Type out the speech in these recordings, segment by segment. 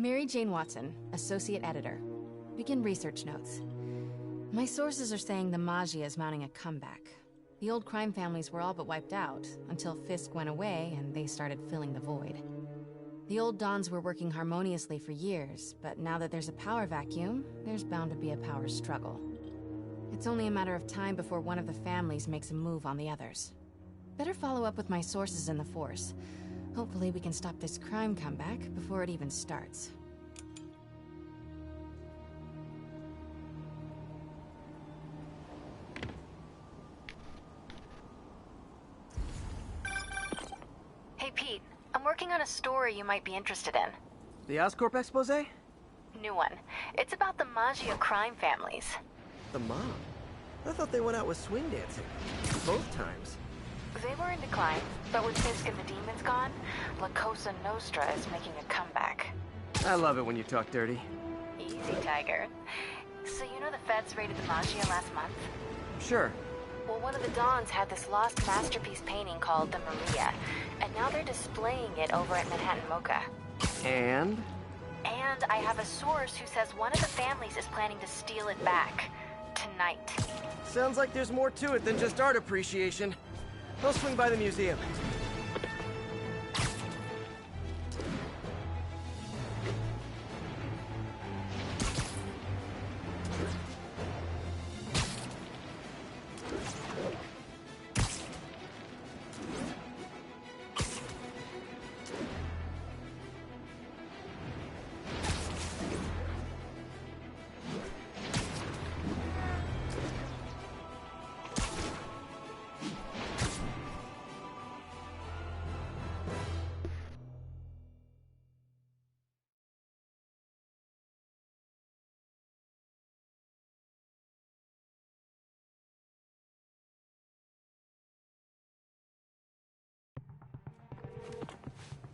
Mary Jane Watson, Associate Editor. Begin research notes. My sources are saying the Magia is mounting a comeback. The old crime families were all but wiped out, until Fisk went away and they started filling the void. The old Dons were working harmoniously for years, but now that there's a power vacuum, there's bound to be a power struggle. It's only a matter of time before one of the families makes a move on the others. Better follow up with my sources in the Force. Hopefully we can stop this crime comeback before it even starts. Hey Pete, I'm working on a story you might be interested in. The Oscorp expose? New one. It's about the Magia crime families. The mob? I thought they went out with swing dancing. Both times. They were in decline, but with Fisk and the demons gone, La Cosa Nostra is making a comeback. I love it when you talk dirty. Easy, Tiger. So you know the feds raided the Magia last month? Sure. Well, one of the Dons had this lost masterpiece painting called the Maria, and now they're displaying it over at Manhattan Mocha. And? And I have a source who says one of the families is planning to steal it back. Tonight. Sounds like there's more to it than just art appreciation. I'll swing by the museum.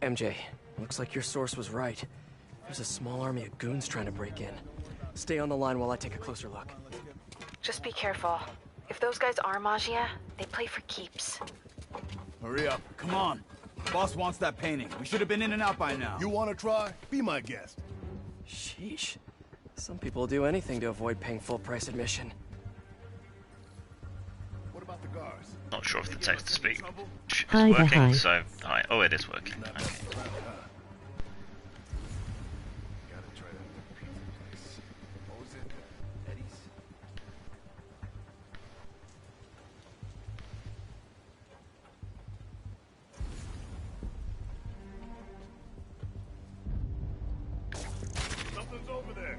MJ, looks like your source was right. There's a small army of goons trying to break in. Stay on the line while I take a closer look. Just be careful. If those guys are Magia, they play for keeps. Hurry up, come on. Boss wants that painting. We should have been in and out by now. You want to try? Be my guest. Sheesh. Some people will do anything to avoid paying full price admission. What about the guards? Not sure if the text-to-speech is Hi, working, hi. so... Hi. Oh, it is working. Okay. Something's over there.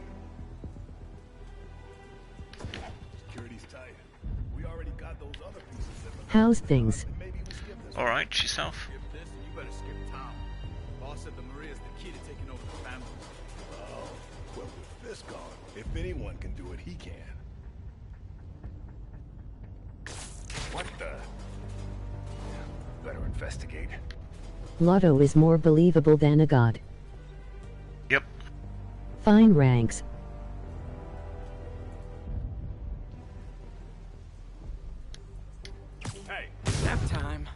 Security's tight. We already got those other pieces. How's things? Alright, yourself? Skip this and you better skip town. Boss said the Maria's the key to taking over the family. Well, with this gone, if anyone can do it, he can. What the? Better investigate. Lotto is more believable than a god. Yep. Fine ranks. Hey, Nap time.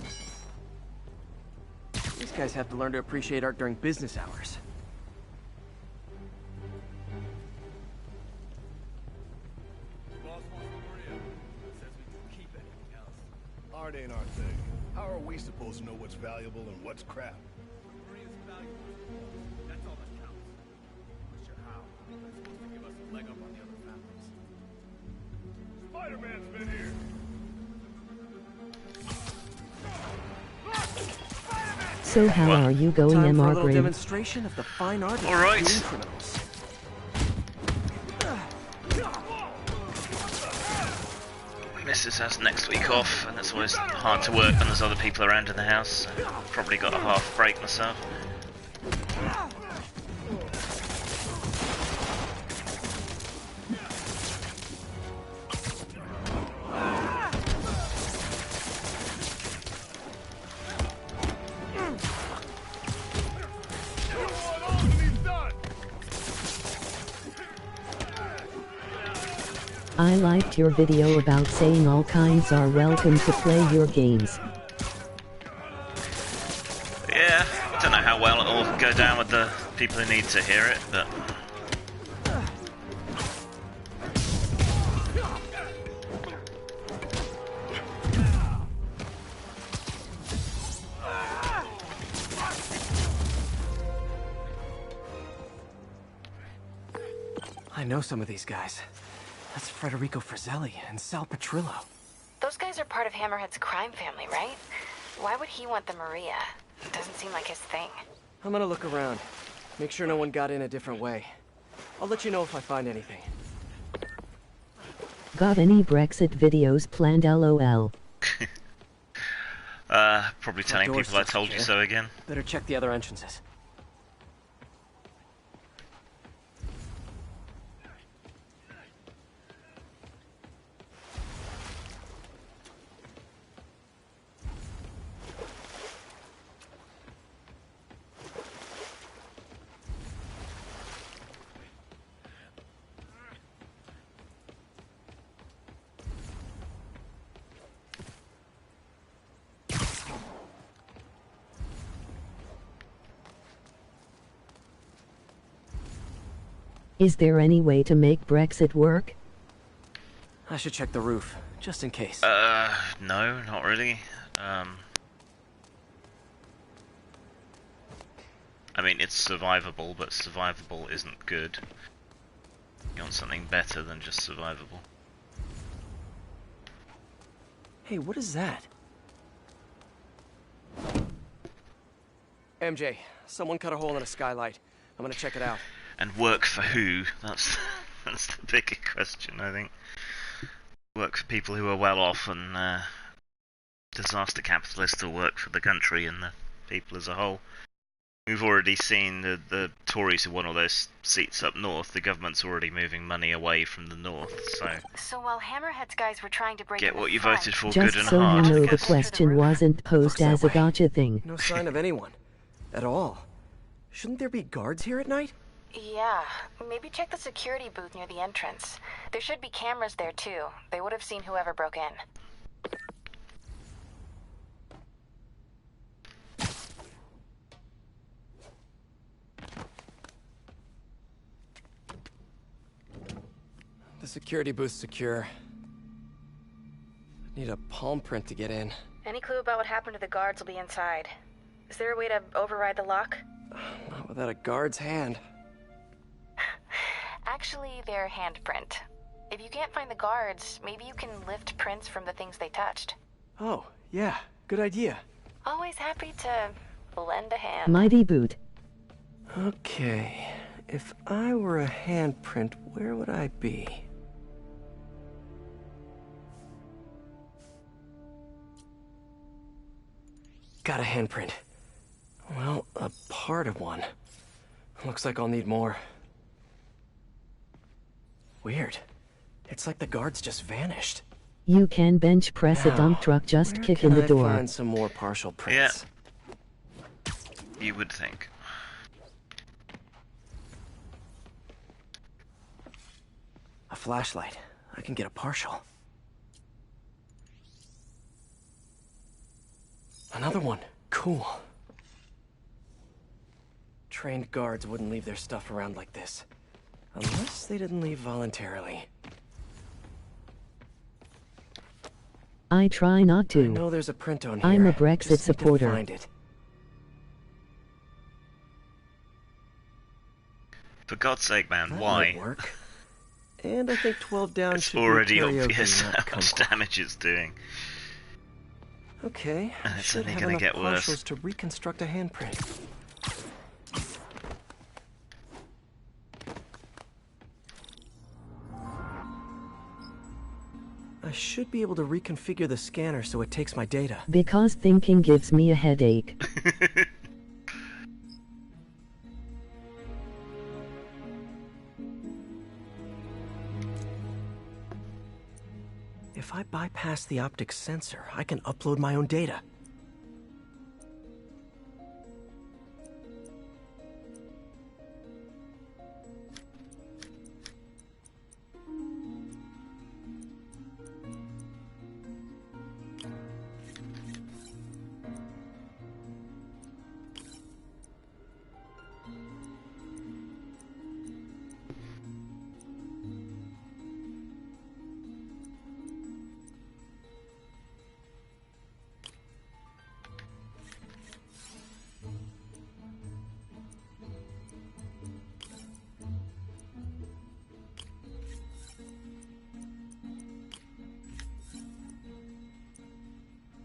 These guys have to learn to appreciate art during business hours. Boss wants the Maria. Says we can keep anything else. art ain't our thing. How are we supposed to know what's valuable and what's crap? Maria's valuable. That's all that counts. Not sure how, but it's supposed to give us a leg up on the other families. Spider-Man's been here. So how What? are you going, Time for a MR little Grim? demonstration of the fine art of All right. doing criminals. Mrs. has next week off, and it's always hard to work when there's other people around in the house. So probably got a half break myself. I liked your video about saying all kinds are welcome to play your games. Yeah, I don't know how well it'll go down with the people who need to hear it, but... I know some of these guys. That's Federico Fratelli and Sal Petrillo. Those guys are part of Hammerhead's crime family, right? Why would he want the Maria? It doesn't seem like his thing. I'm gonna look around. Make sure no one got in a different way. I'll let you know if I find anything. Got any Brexit videos planned LOL? Probably telling people I told you so again. Better check the other entrances. Is there any way to make Brexit work? I should check the roof, just in case. No, not really. I mean, it's survivable, but survivable isn't good. You want something better than just survivable. Hey, what is that? MJ, someone cut a hole in a skylight. I'm gonna check it out. And work for who? That's the bigger question, I think. Work for people who are well off and disaster capitalists, or work for the country and the people as a whole. We've already seen the Tories who won all those seats up north. The government's already moving money away from the north, so... So while Hammerhead's guys were trying to break Get in what the you front, voted for Just good and so you hard. know, the because question wasn't posed Looks as that a way. gotcha thing. No sign of anyone. At all. Shouldn't there be guards here at night? Yeah, maybe check the security booth near the entrance. There should be cameras there too. They would have seen whoever broke in. The security booth's secure. Need a palm print to get in. Any clue about what happened to the guards will be inside. Is there a way to override the lock? Not without a guard's hand. Actually, their handprint. If you can't find the guards, maybe you can lift prints from the things they touched. Oh, yeah, good idea. Always happy to lend a hand. Mighty boot. Okay, if I were a handprint, where would I be? Got a handprint. Well, a part of one. Looks like I'll need more. Weird. It's like the guards just vanished. You can bench press a Now, dump truck, just where kick in can the I door. find some more partial prints? you would think. A flashlight. I can get a partial. Another one. Cool. Trained guards wouldn't leave their stuff around like this. Unless they didn't leave voluntarily. I try not I to. know there's a print on here. I'm a Brexit Just need to supporter. find it. For God's sake, man, That why? might work. And I think 12 down It's should already be karaoke, obvious not how much kumquat. damage it's doing. Okay, And I it's should only have gonna enough get worse. partials to reconstruct a handprint. I should be able to reconfigure the scanner so it takes my data. Because thinking gives me a headache. If I bypass the optic sensor, I can upload my own data.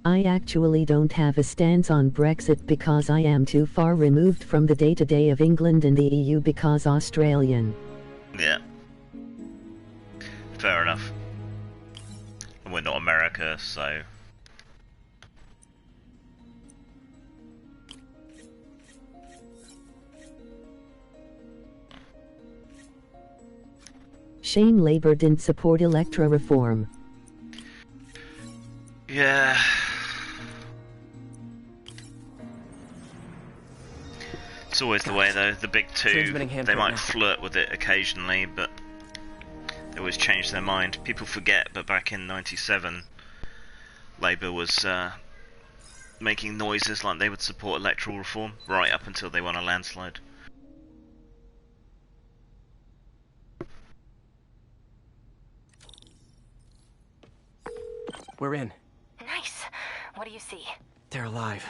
I actually don't have a stance on Brexit because I am too far removed from the day-to-day of England and the EU because Australian. Yeah. Fair enough. And we're not America, so... Shame Labour didn't support Electra reform. Yeah. It's always the way though, the big two, Transmitting they handprint might now. flirt with it occasionally, but they always change their mind. People forget, but back in 97, Labour was making noises like they would support electoral reform, right up until they won a landslide. We're in. Nice. What do you see? They're alive.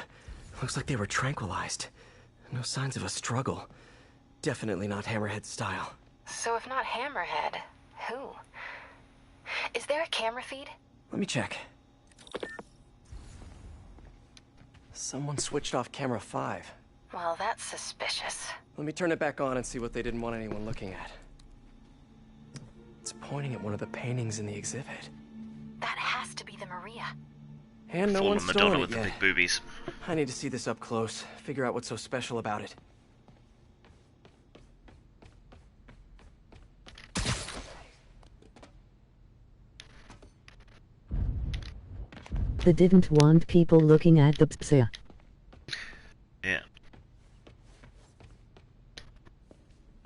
Looks like they were tranquilized. No signs of a struggle. Definitely not Hammerhead style. So if not Hammerhead, who? Is there a camera feed? Let me check. Someone switched off camera 5. Well, that's suspicious. Let me turn it back on and see what they didn't want anyone looking at. It's pointing at one of the paintings in the exhibit. That has to be the Maria. And no Fallen one's Madonna stolen with it the yet. big boobies. I need to see this up close, figure out what's so special about it. They didn't want people looking at the psa. Yeah.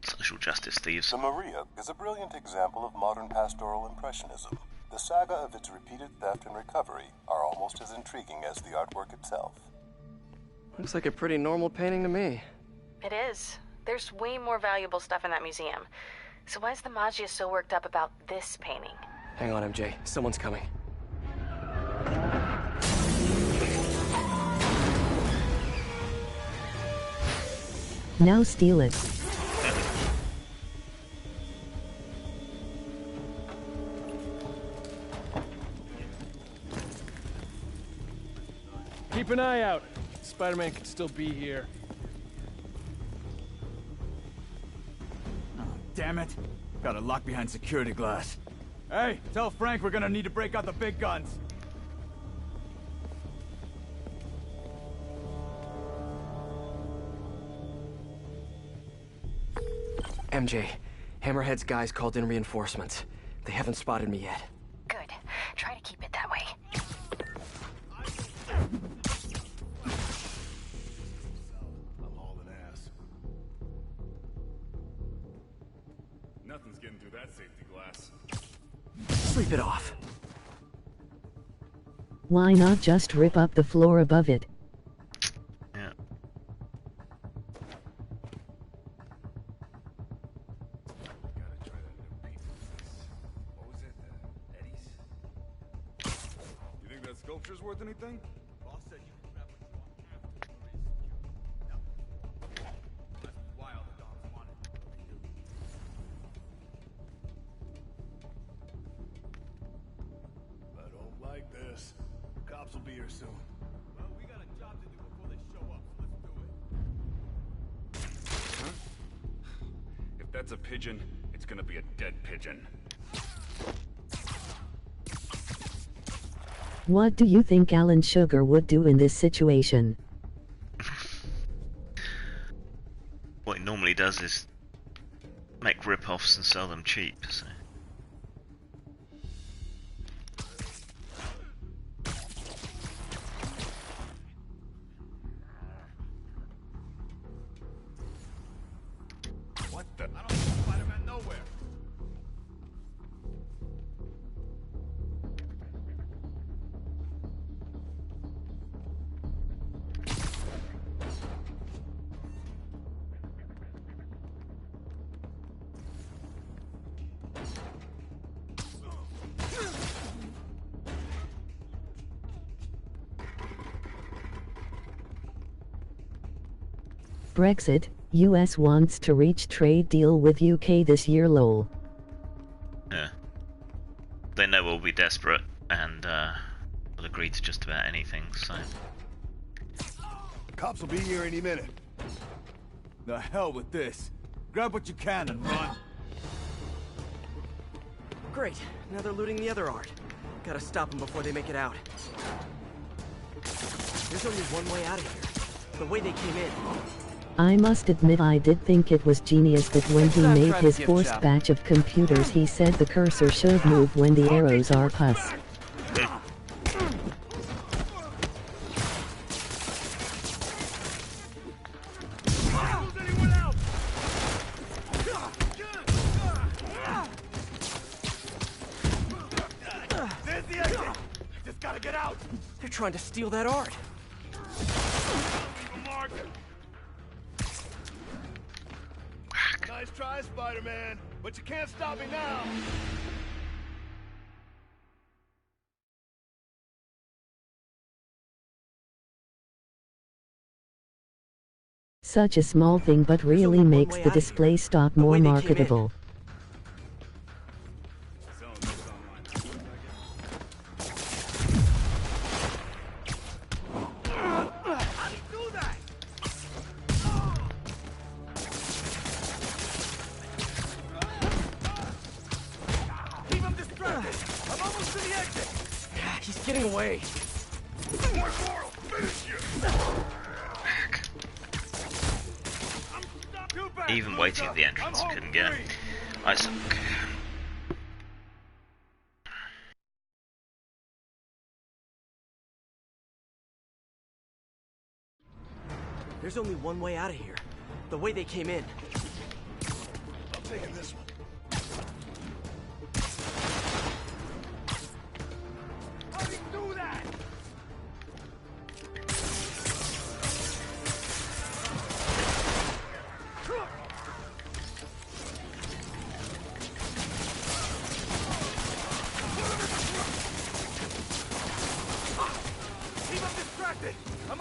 Social justice thieves. The Maria is a brilliant example of modern pastoral impressionism. The saga of its repeated theft and recovery are almost as intriguing as the artwork itself. Looks like a pretty normal painting to me. It is. There's way more valuable stuff in that museum. So why is the Maggia so worked up about this painting? Hang on, MJ. Someone's coming. Now steal it. Keep an eye out. Spider-Man could still be here. Oh, damn it. Got it locked behind security glass. Hey, tell Frank we're gonna need to break out the big guns. MJ, Hammerhead's guys called in reinforcements. They haven't spotted me yet. Good. Try to keep it that way. I'm hauling ass. Nothing's getting through that safety glass. Sleep it off. Why not just rip up the floor above it? Yeah. Gotta try that new pizza place. What was it? Eddie's? You think that sculpture's worth anything? Boss said you can grab what you want after the race. No. That's why all the dogs want it. I don't like this. Cops will be here soon. Well, we got a job to do before they show up, so let's do it. Huh? If that's a pigeon, it's gonna be a dead pigeon. What do you think Alan Sugar would do in this situation? What he normally does is make rip-offs and sell them cheap, so... What the? I don't see Spider-Man nowhere. Brexit, US wants to reach trade deal with UK this year lol. Yeah. They know we'll be desperate, and will agree to just about anything, so... Cops will be here any minute. The hell with this. Grab what you can and run. Great. Now they're looting the other art. Gotta stop them before they make it out. There's only one way out of here. The way they came in. I must admit I did think it was genius that when he made his forced batch of computers he said the cursor should move when the arrows are pus. They're trying to steal that art. Nice try, Spider-Man, but you can't stop me now. Such a small thing but really makes the display stock more marketable. He's getting away. Even waiting at the entrance, couldn't get it. I suck. There's only one way out of here. The way they came in. I'm taking this one. How do you do that?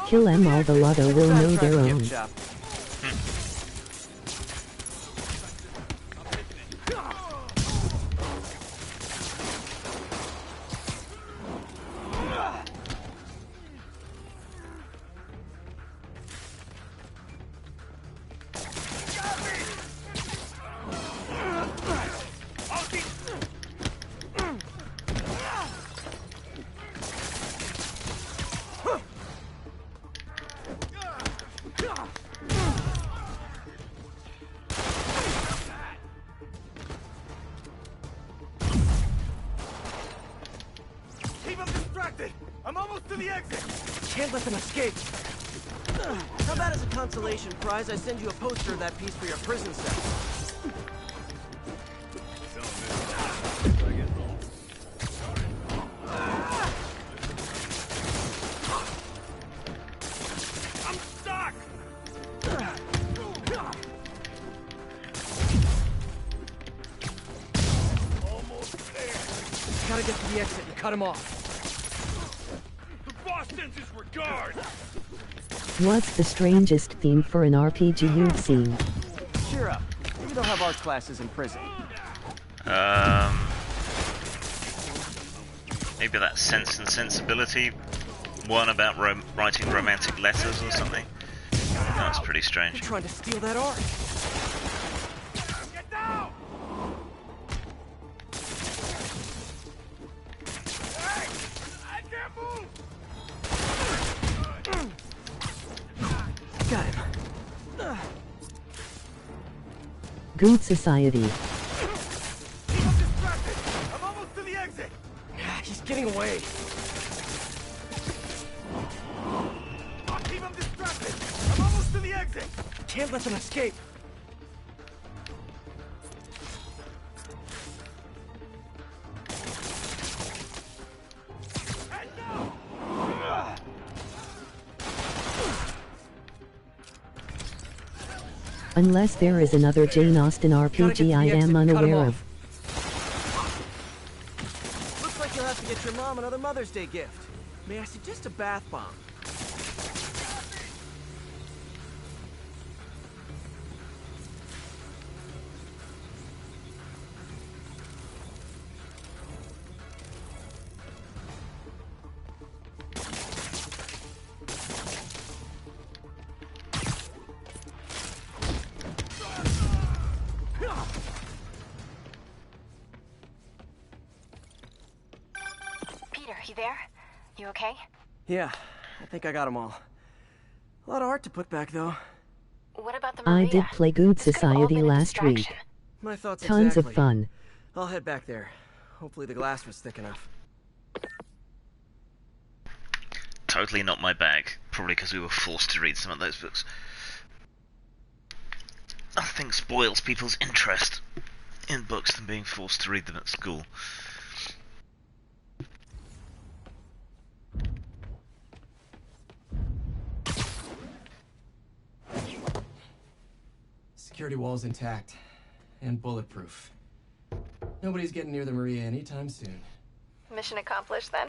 Kill them all, the lotto will know their own. I'm almost to the exit! Can't let them escape! How about as a consolation prize, I send you a poster of that piece for your prison cell? I'm stuck! Almost there. Gotta get to the exit and cut him off. Sends his regard. What's the strangest theme for an RPG you've seen? Cheer up. Maybe they'll have art classes in prison. Maybe that Sense and Sensibility one about writing romantic letters or something. That's pretty strange. They're trying to steal that art. Get down! Hey! I can't move! Got him. Good society. I'm distracted! I'm almost to the exit! He's getting away. Keep him distracted! I'm almost to the exit! Can't let them escape. Unless there is another Jane Austen RPG I am unaware of. Looks like you'll have to get your mom another Mother's Day gift. May I suggest a bath bomb? Spider, you there? You okay? Yeah, I think I got them all. A lot of art to put back, though. What about the Maria? I did play Good This could've all Society been a last week. distraction. My thoughts Tons exactly. of fun. I'll head back there. Hopefully the glass was thick enough. Totally not my bag. Probably because we were forced to read some of those books. Nothing spoils people's interest in books than being forced to read them at school. Security wall's intact. And bulletproof. Nobody's getting near the Maria anytime soon. Mission accomplished then?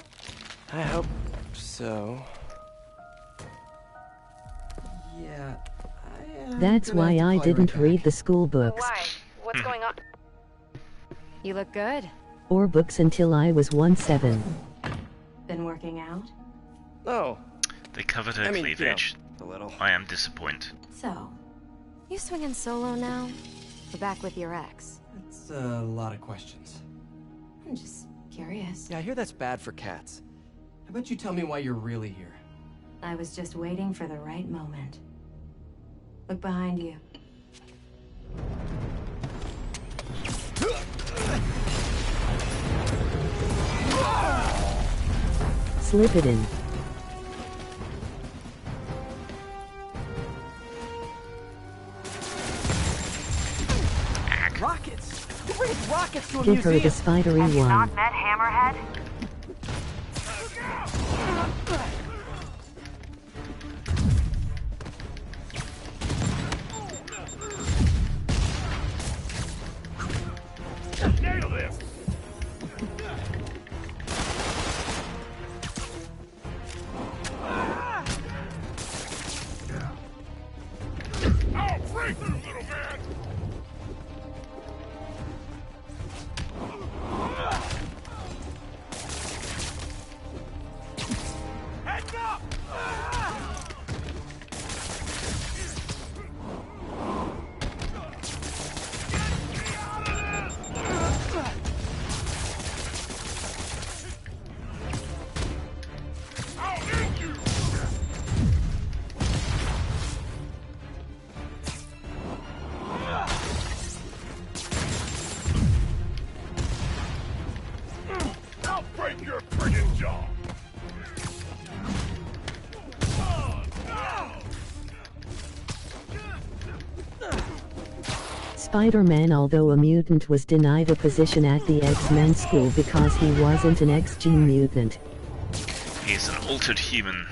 I hope so. Yeah, That's why I didn't read the school books. Why? What's going on? You look good. Or books until I was 1-7. Been working out? Oh, They covered her cleavage. a little. I am disappointed. So, you swinging solo now? Or back with your ex? That's a lot of questions. I'm just curious. Yeah, I hear that's bad for cats. How about you tell me why you're really here? I was just waiting for the right moment. Look behind you. Slip it in. Rockets! Who brings rockets to a Give her museum? the spidery one. met Hammerhead? Nail this! Oh, break through, little man! Heads up! I'll end you! I'll break your friggin' jaw! Spider-Man, although a mutant, was denied a position at the X-Men school because he wasn't an X-gene mutant. He's an altered human.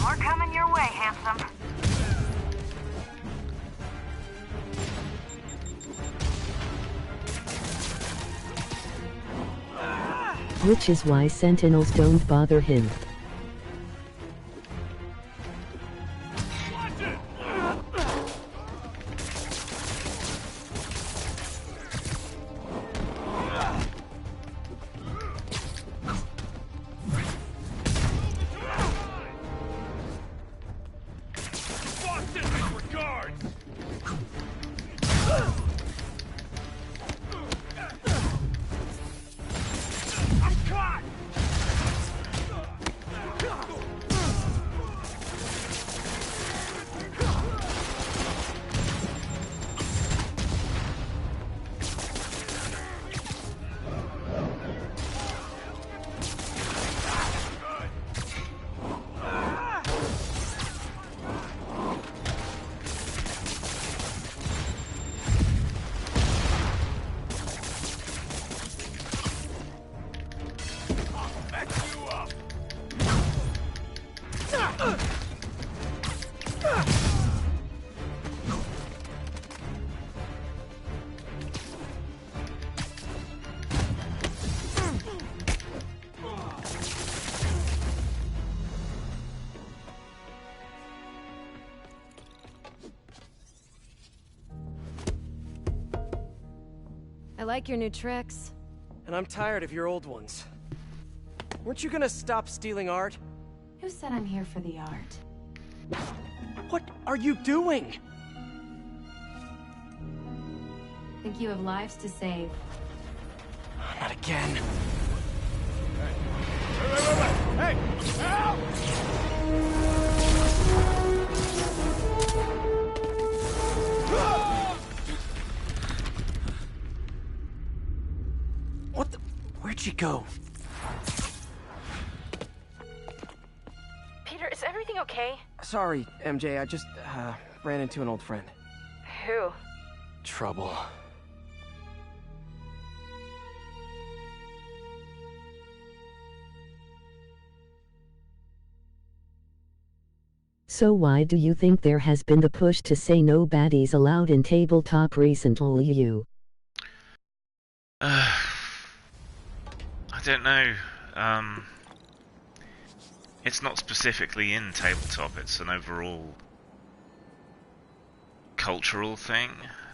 More coming your way, handsome. Which is why Sentinels don't bother him. Watch it! Boston disregards! I'm caught! Mess you up! I like your new tricks. And I'm tired of your old ones. Weren't you gonna stop stealing art? Who said I'm here for the art? What are you doing? Think you have lives to save. Not again. Hey! Help! What the? Where'd she go? Peter, is everything okay? Sorry, MJ, I just, ran into an old friend. Who? Trouble. So why do you think there has been the push to say no baddies allowed in tabletop recently? I don't know. It's not specifically in tabletop, it's an overall cultural thing.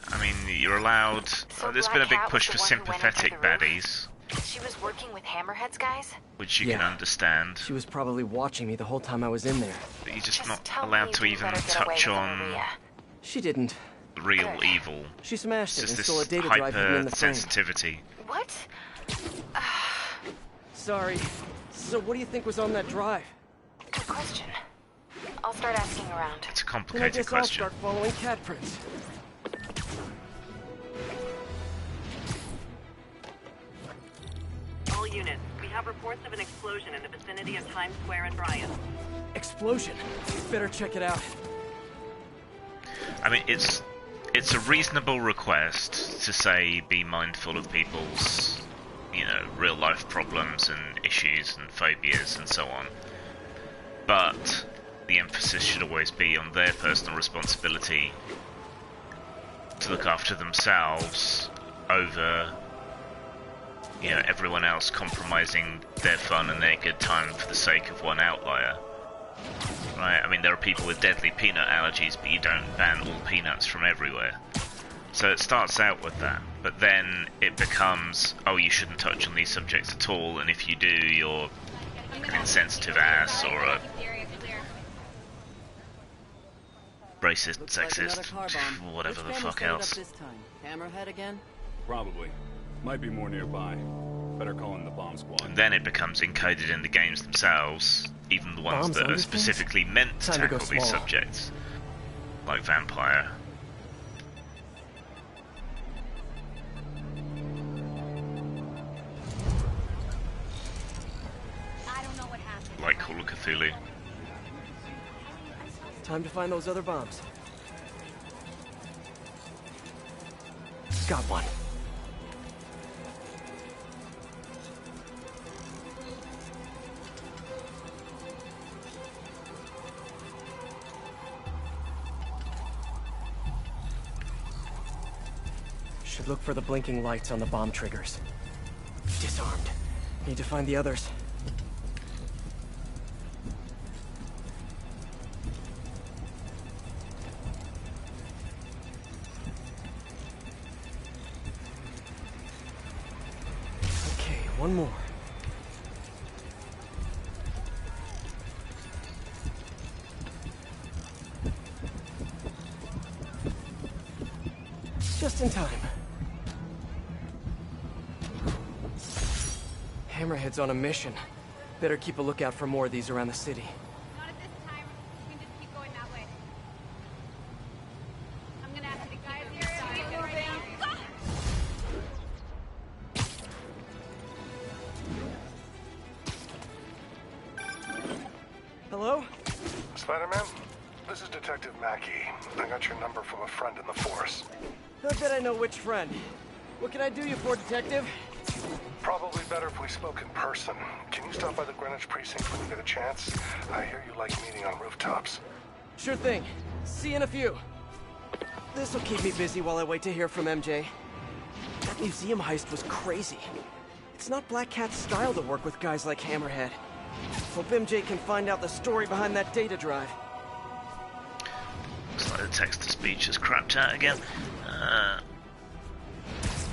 I mean, you're allowed... there's been a big push for sympathetic baddies. She was working with Hammerhead's guys? Which you can understand. She was probably watching me the whole time I was in there. But you're just not allowed to even touch on She didn't. real evil. She smashed it It's and just stole a this data drive hidden in the frame. hypersensitivity. What? Sorry. So what do you think was on that drive? Good question. I'll start asking around. It's a Then I complicated guess question. I'll start following cat prints. All units, we have reports of an explosion in the vicinity of Times Square and Bryant. Explosion. Better check it out. I mean, it's a reasonable request to say be mindful of people's, you know, real life problems and issues and phobias and so on. But the emphasis should always be on their personal responsibility to look after themselves over, you know, everyone else compromising their fun and their good time for the sake of one outlier. Right? I mean, there are people with deadly peanut allergies, but you don't ban all peanuts from everywhere. So it starts out with that, but then it becomes, oh, you shouldn't touch on these subjects at all, and if you do, you're an insensitive ass or a racist, sexist, whatever the fuck else. Hammerhead again? Probably. Might be more nearby. Better call in the bomb squad. And then it becomes encoded in the games themselves, even the ones Bombs that on are these things? specifically meant to Time to go tackle these small. subjects, like Vampire. Like Call of Cthulhu. Time to find those other bombs. Got one. Should look for the blinking lights on the bomb triggers. Disarmed. Need to find the others. Okay, one more. Just in time. Hammerhead's on a mission. Better keep a lookout for more of these around the city. Not at this time. We can just keep going that way. I'm gonna ask the guys here if we can right Hello? Spider-Man, this is Detective Mackey. I got your number from a friend in the force. I bet I know which friend. What can I do you for, Detective? Probably better if we spoke in person. Can you stop by the Greenwich precinct when you get a chance? I hear you like meeting on rooftops. Sure thing. See you in a few. This'll keep me busy while I wait to hear from MJ. That museum heist was crazy. It's not Black Cat's style to work with guys like Hammerhead. Hope MJ can find out the story behind that data drive. Looks like the text-to-speech has crapped out again.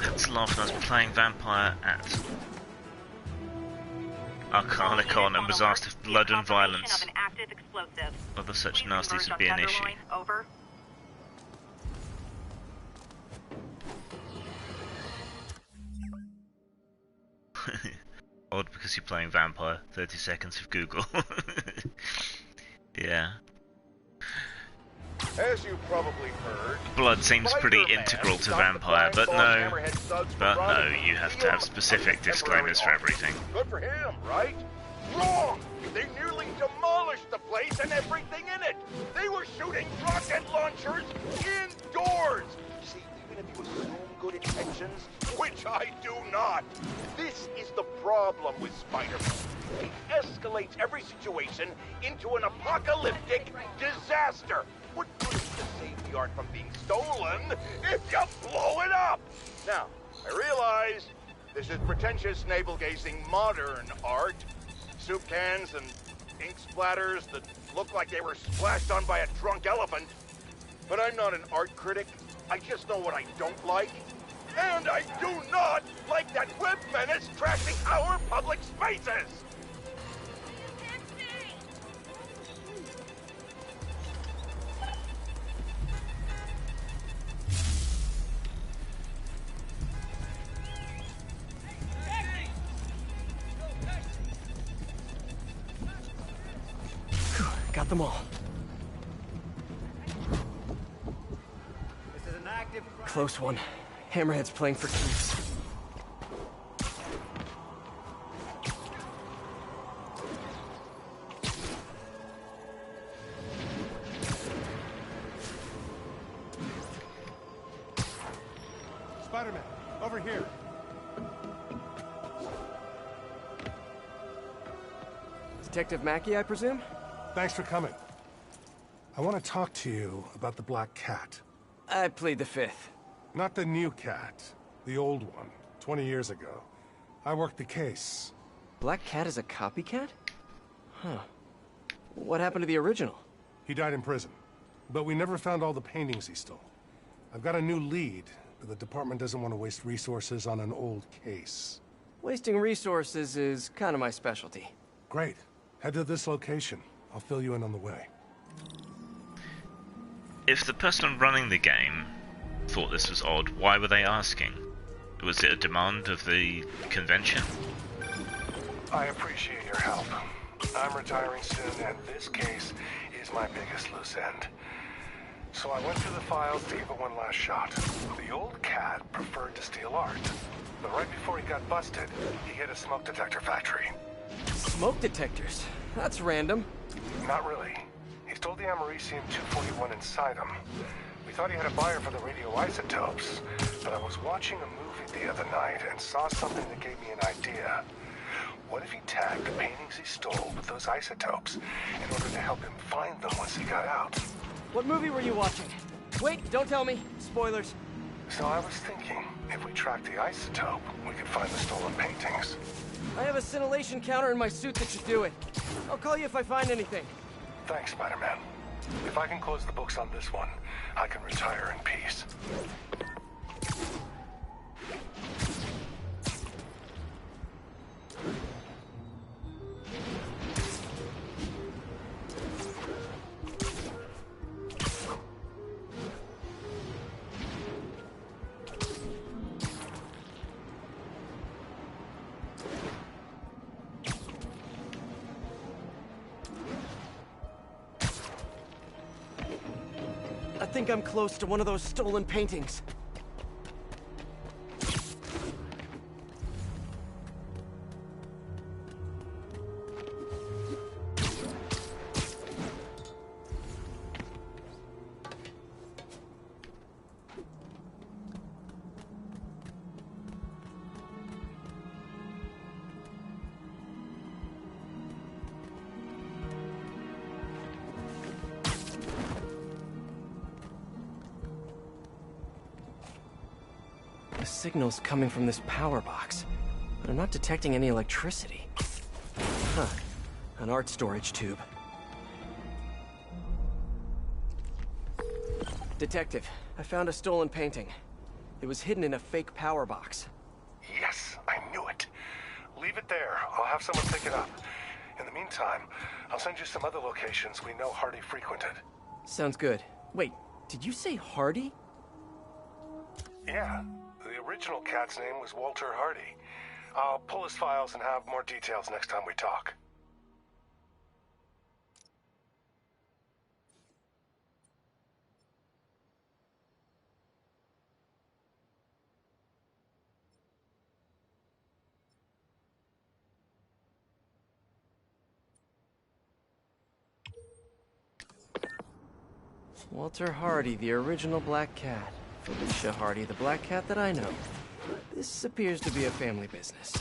That's laughing as we're playing Vampire at Arcanicon and was asked if blood and violence, Of an active explosive. other such Please nasties converge would be on an issue. Tenderloin. Over. Odd because you're playing Vampire. 30 seconds of Google. Yeah. As you probably heard, Blood seems pretty Spider-Man integral to stopped the Vampire, but blind-ball no. hammerhead thugs from But no, robbing you have to have specific disclaimers for everything. Good for him, right? Wrong! They nearly demolished the place and everything in it! They were shooting rocket launchers indoors! See, even if he was so good intentions, which I do not, this is the problem with Spider-Man. He escalates every situation into an apocalyptic disaster. What good is to save the art from being stolen if you blow it up? Now, I realize this is pretentious, navel-gazing modern art. Soup cans and ink splatters that look like they were splashed on by a drunk elephant. But I'm not an art critic. I just know what I don't like. And I do not like that web menace trashing our public spaces! Got them all. This is an active... Close one. Hammerhead's playing for keeps. Spider-Man, over here. Detective Mackey, I presume? Thanks for coming. I want to talk to you about the Black Cat. I plead the fifth. Not the new cat. The old one. 20 years ago. I worked the case. Black Cat is a copycat? Huh. What happened to the original? He died in prison. But we never found all the paintings he stole. I've got a new lead, but the department doesn't want to waste resources on an old case. Wasting resources is kind of my specialty. Great. Head to this location. I'll fill you in on the way. If the person running the game thought this was odd, why were they asking? Was it a demand of the convention? I appreciate your help. I'm retiring soon, and this case is my biggest loose end. So I went through the files to give it one last shot. The old cat preferred to steal art. But right before he got busted, he hit a smoke detector factory. Smoke detectors? That's random. Not really. He stole the Americium-241 inside him. We thought he had a buyer for the radioisotopes, but I was watching a movie the other night and saw something that gave me an idea. What if he tagged the paintings he stole with those isotopes in order to help him find them once he got out? What movie were you watching? Wait, don't tell me. Spoilers. So I was thinking, if we track the isotope, we could find the stolen paintings. I have a scintillation counter in my suit that should do it. I'll call you if I find anything. Thanks, Spider-Man. If I can close the books on this one, I can retire in peace. I think I'm close to one of those stolen paintings. The signal's coming from this power box, but I'm not detecting any electricity. Huh. An art storage tube. Detective, I found a stolen painting. It was hidden in a fake power box. Yes, I knew it. Leave it there. I'll have someone pick it up. In the meantime, I'll send you some other locations we know Hardy frequented. Sounds good. Wait, did you say Hardy? Yeah, the original cat's name was Walter Hardy. I'll pull his files and have more details next time we talk. Walter Hardy, the original black cat. Felicia Hardy, the black cat that I know. This appears to be a family business.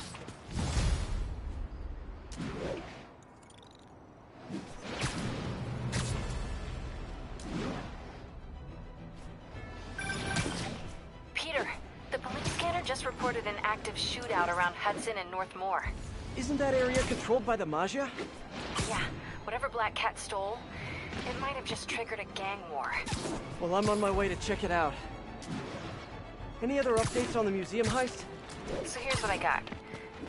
Peter, the police scanner just reported an active shootout around Hudson and North Moore. Isn't that area controlled by the Maggia? Yeah, whatever Black Cat stole, it might have just triggered a gang war. Well, I'm on my way to check it out. Any other updates on the museum heist? So here's what I got.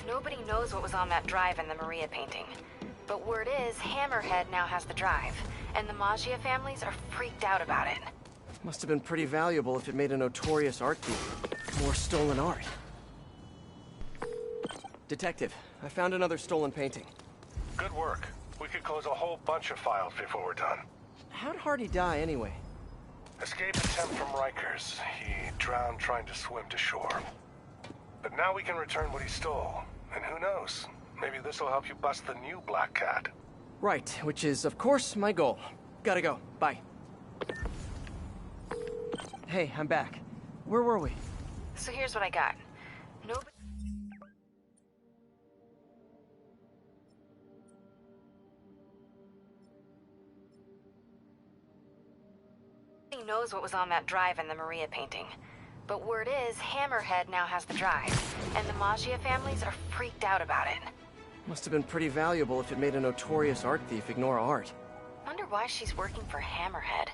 Nobody knows what was on that drive in the Maria painting. But word is, Hammerhead now has the drive, and the Maggia families are freaked out about it. Must have been pretty valuable if it made a notorious art thief. More stolen art. Detective, I found another stolen painting. Good work. We could close a whole bunch of files before we're done. How'd Hardy die anyway? Escape attempt from Rikers. He drowned trying to swim to shore. But now we can return what he stole. And who knows? Maybe this will help you bust the new Black Cat. Right, which is, of course, my goal. Gotta go. Bye. Hey, I'm back. Where were we? So here's what I got. Nobody knows what was on that drive in the Maria painting. But word is, Hammerhead now has the drive, and the Maggia families are freaked out about it. Must have been pretty valuable if it made a notorious art thief ignore art. Wonder why she's working for Hammerhead.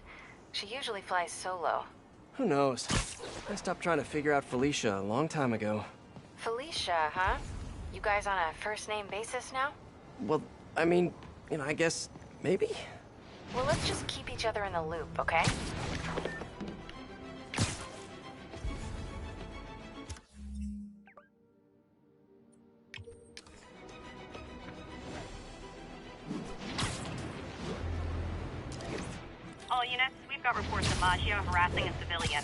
She usually flies solo. Who knows? I stopped trying to figure out Felicia a long time ago. Felicia, huh? You guys on a first-name basis now? Well, I mean, I guess maybe? Well, let's just keep each other in the loop, okay? All units, we've got reports of Maggia harassing a civilian.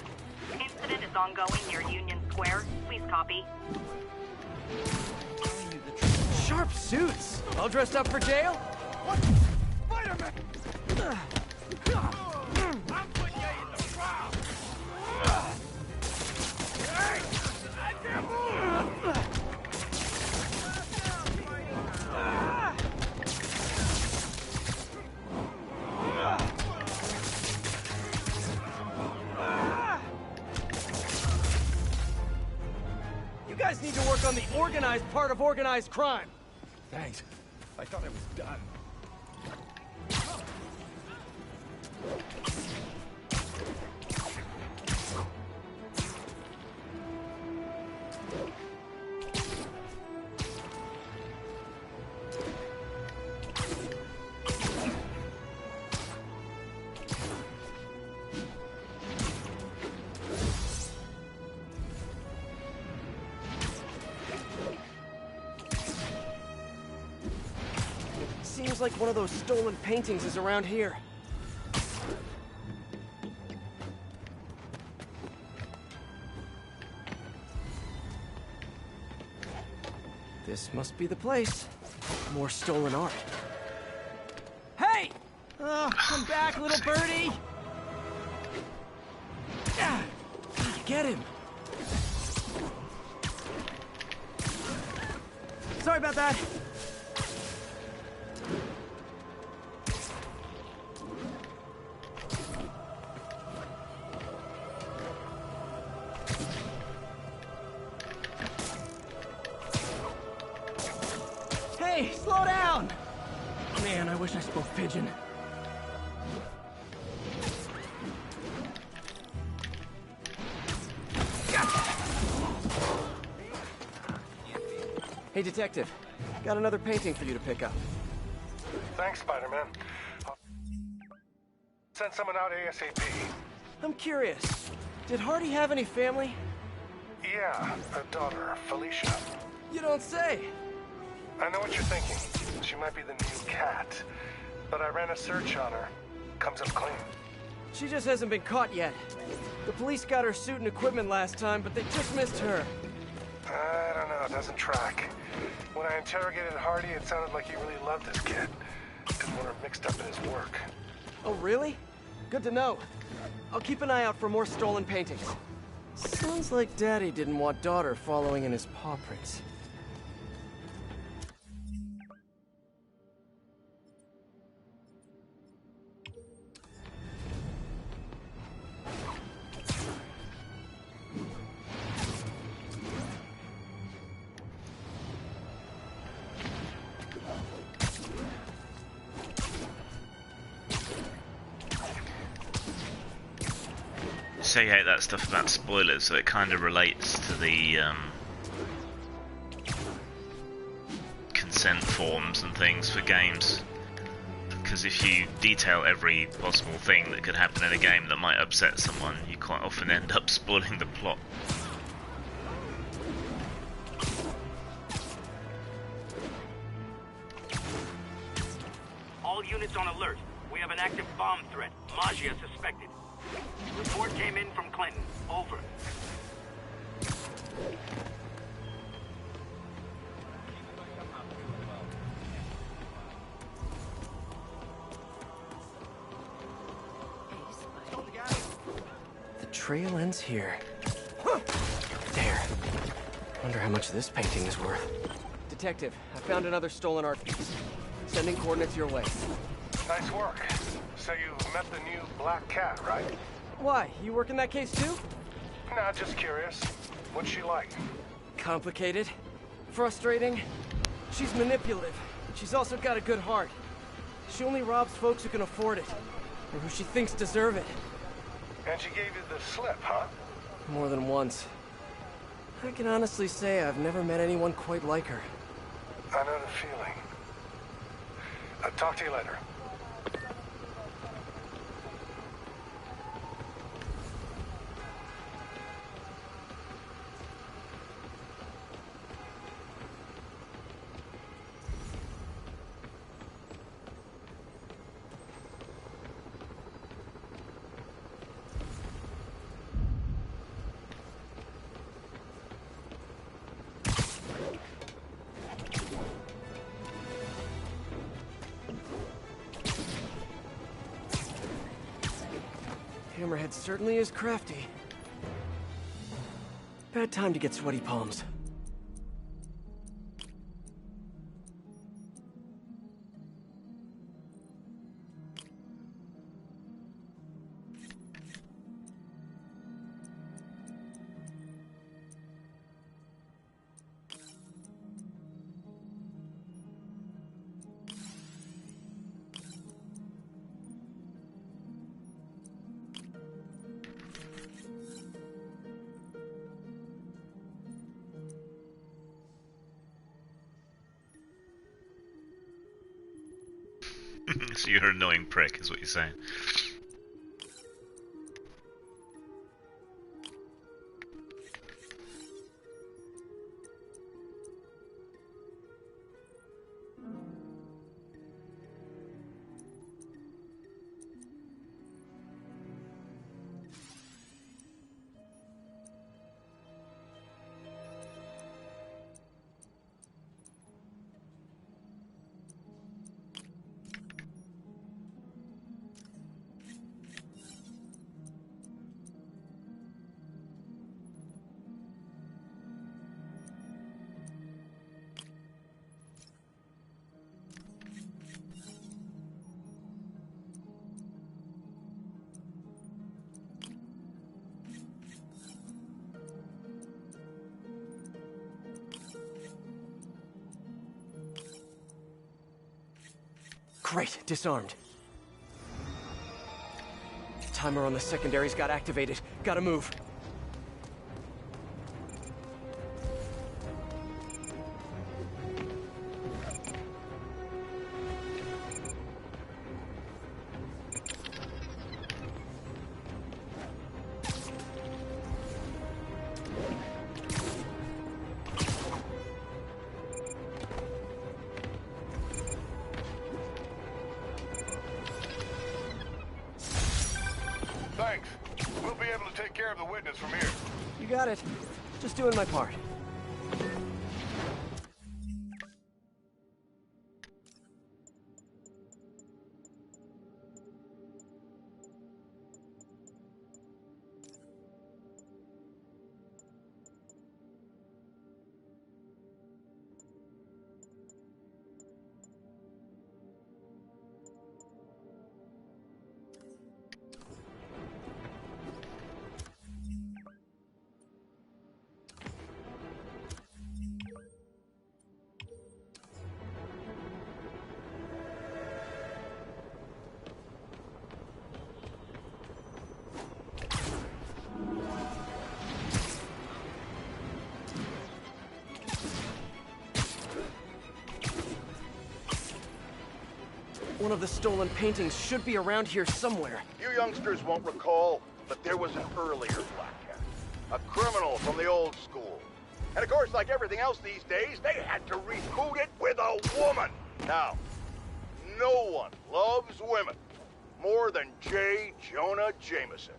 Incident is ongoing near Union Square. Please copy. Sharp suits! All dressed up for jail? What? Spider-Man! I'm putting you in the crowd! Hey! I can't move! You guys need to work on the organized part of organized crime. Thanks. I thought I was done. Seems like one of those stolen paintings is around here. This must be the place. More stolen art. Hey! Oh, come back, little birdie! Ah, get him! Sorry about that. Hey, slow down! Man, I wish I spoke pigeon. Hey, Detective. Got another painting for you to pick up. Thanks, Spider-Man. I'll send someone out ASAP. I'm curious. Did Hardy have any family? Yeah, a daughter, Felicia. You don't say. I know what you're thinking. She might be the new cat. But I ran a search on her. Comes up clean. She just hasn't been caught yet. The police got her suit and equipment last time, but they just missed her. I don't know, it doesn't track. When I interrogated Hardy, it sounded like he really loved this kid. Didn't want her mixed up in his work. Oh, really? Good to know. I'll keep an eye out for more stolen paintings. Sounds like Daddy didn't want daughter following in his paw prints. Say out that stuff about spoilers, so it kind of relates to the consent forms and things for games. Because if you detail every possible thing that could happen in a game that might upset someone, you quite often end up spoiling the plot. All units on alert. We have an active bomb threat. Maggia suspected. Report came in from Clinton. Over. The trail ends here. There. Wonder how much this painting is worth. Detective, I found another stolen art piece. Sending coordinates your way. Nice work. So you met the new Black Cat, right? Why? You work in that case too? Nah, just curious. What's she like? Complicated. Frustrating. She's manipulative. She's also got a good heart. She only robs folks who can afford it. Or who she thinks deserve it. And she gave you the slip, huh? More than once. I can honestly say I've never met anyone quite like her. I know the feeling. I'll talk to you later. Hammerhead certainly is crafty. Bad time to get sweaty palms. So you're an annoying prick, is what you're saying. Great, disarmed. The timer on the secondaries got activated. Gotta move. care of the witness from here. You got it. Just doing my part. One of the stolen paintings should be around here somewhere. You youngsters won't recall, but there was an earlier Black Cat. A criminal from the old school. And of course, like everything else these days, they had to reboot it with a woman. Now, no one loves women more than J. Jonah Jameson.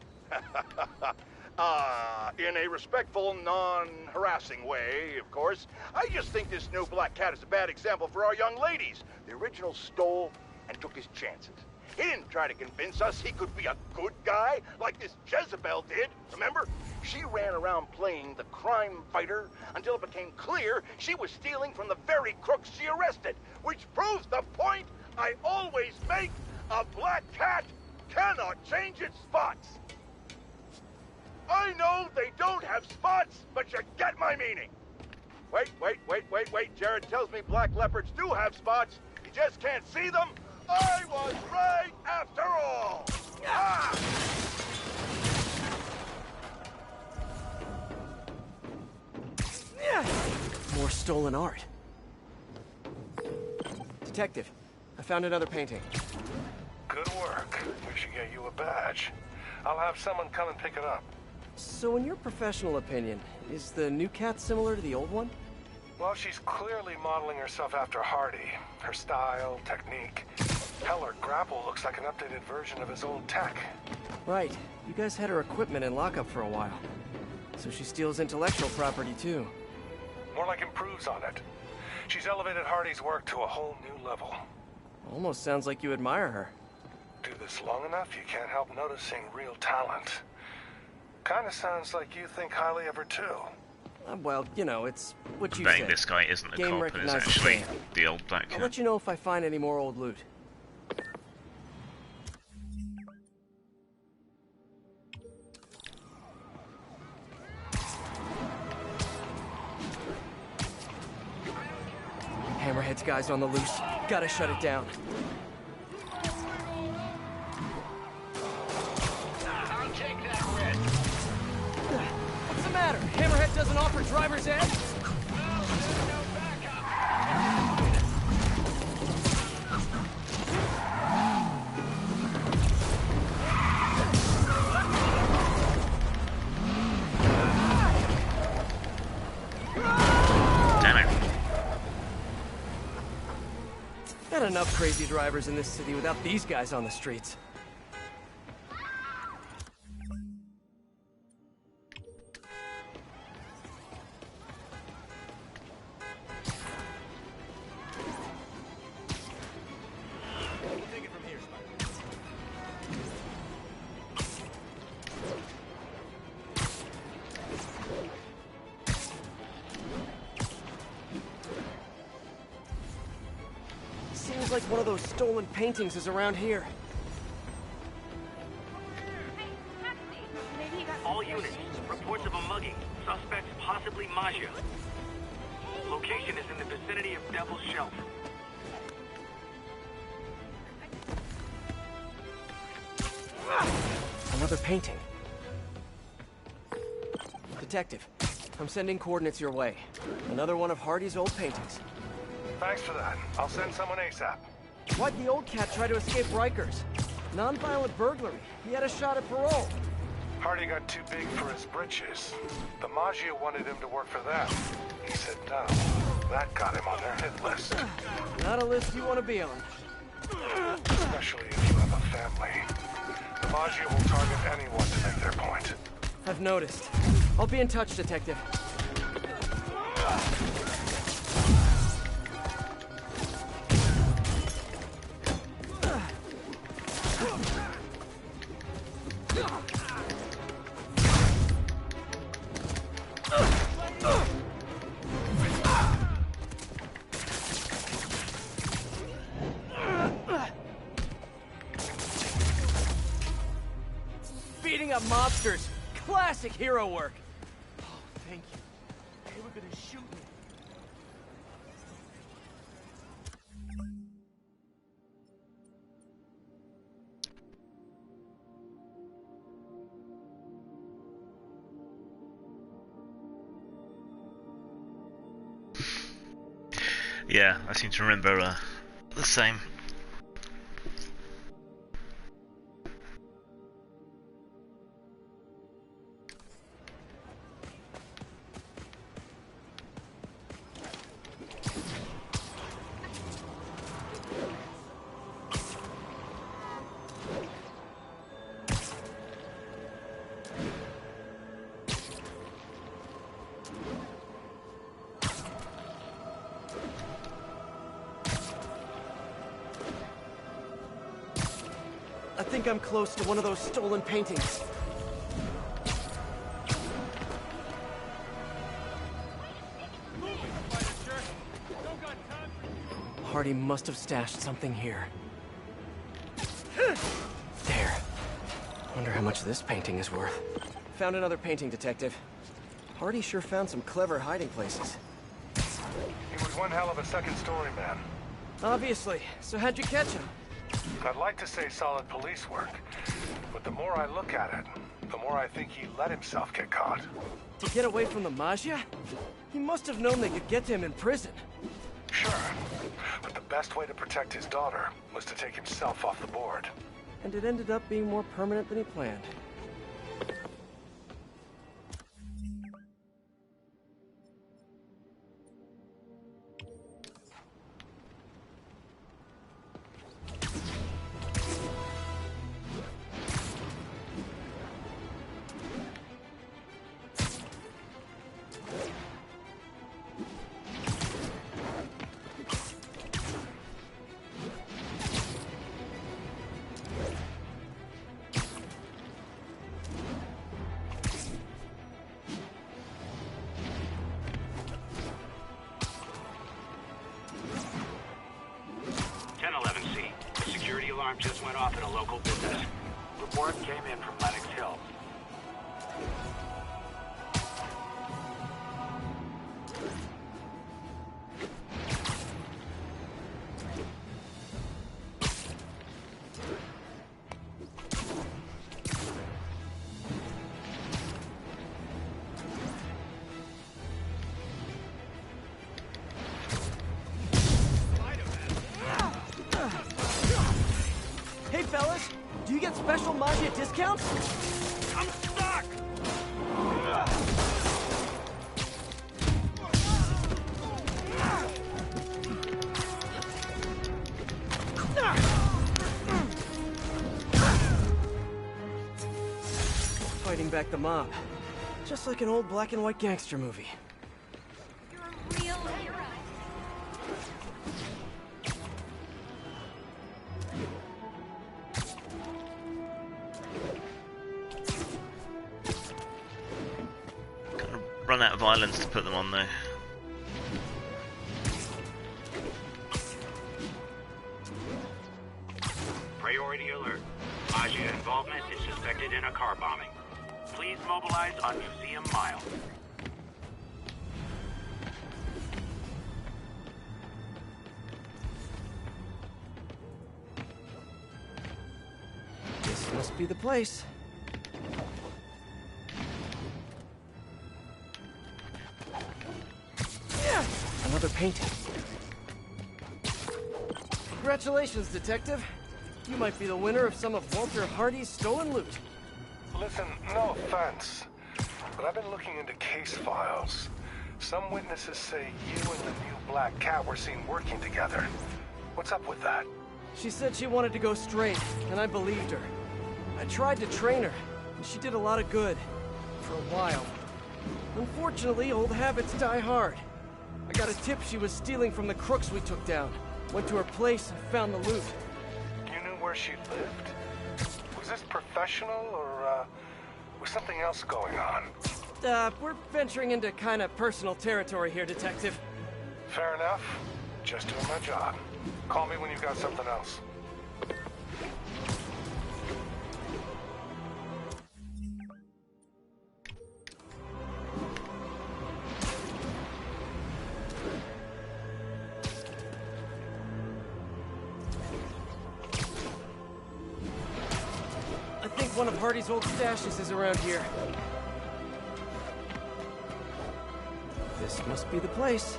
In a respectful, non-harassing way, of course. I just think this new Black Cat is a bad example for our young ladies. The original stole and took his chances. He didn't try to convince us he could be a good guy like this Jezebel did, remember? She ran around playing the crime fighter until it became clear she was stealing from the very crooks she arrested, which proves the point I always make: a Black Cat cannot change its spots. I know they don't have spots, but you get my meaning. Wait. Jared tells me black leopards do have spots. You just can't see them. I was right after all! Ah! More stolen art. Detective, I found another painting. Good work. We should get you a badge. I'll have someone come and pick it up. So in your professional opinion, is the new cat similar to the old one? Well, she's clearly modeling herself after Hardy. Her style, technique. Hell, her grapple looks like an updated version of his old tech. Right. You guys had her equipment in lockup for a while. So she steals intellectual property, too. More like improves on it. She's elevated Hardy's work to a whole new level. Almost sounds like you admire her. Do this long enough, you can't help noticing real talent. Kinda sounds like you think highly of her, too. Well, you know, it's what you Betting said. this guy isn't a Game cop and is recognizes actually game. the old Black Cat. I'll let you know if I find any more old loot. Hammerhead's guys on the loose. Gotta shut it down. I'll take that red. What's the matter? Hammerhead doesn't offer driver's ed? Not enough crazy drivers in this city without these guys on the streets. Seems like one of those stolen paintings is around here. All units, reports of a mugging. Suspects possibly Magia. Location is in the vicinity of Devil's Shelf. Another painting. Detective, I'm sending coordinates your way. Another one of Hardy's old paintings. Thanks for that. I'll send someone ASAP. Why'd the old cat try to escape Rikers? Non-violent burglary. He had a shot at parole. Hardy got too big for his britches. The Magia wanted him to work for them. He said no. That got him on their hit list. Not a list you want to be on. Especially if you have a family. The Magia will target anyone to make their point. I've noticed. I'll be in touch, Detective. Beating up mobsters. Classic hero work. Oh, thank you. They were gonna shoot me. Yeah, I seem to remember the same. I think I'm close to one of those stolen paintings. Hardy must have stashed something here. There. Wonder how much this painting is worth. Found another painting, Detective. Hardy sure found some clever hiding places. He was one hell of a second-story man. Obviously. So how'd you catch him? I'd like to say solid police work, but the more I look at it, the more I think he let himself get caught. To get away from the Maggia? He must have known they could get to him in prison. Sure, but the best way to protect his daughter was to take himself off the board. And it ended up being more permanent than he planned. Just went off at a local business. Report came in from Lenox Hill. Hey fellas, do you get special Maggia discounts? I'm stuck! Fighting back the mob. Just like an old black and white gangster movie. You're a real hero. Run out of islands to put them on though. Priority alert. Maggia involvement is suspected in a car bombing. Please mobilize on Museum Mile. This must be the place. Yeah, another painting. Congratulations, Detective. You might be the winner of some of Walter Hardy's stolen loot. Listen, no offense, but I've been looking into case files. Some witnesses say you and the new Black Cat were seen working together. What's up with that? She said she wanted to go straight, and I believed her. I tried to train her, and she did a lot of good. for a while. Unfortunately, old habits die hard. I got a tip she was stealing from the crooks we took down. Went to her place and found the loot. You knew where she lived? Was this professional, or, was something else going on? We're venturing into kind of personal territory here, Detective. Fair enough. Just doing my job. Call me when you've got something else. I think one of Hardy's old stashes is around here. This must be the place.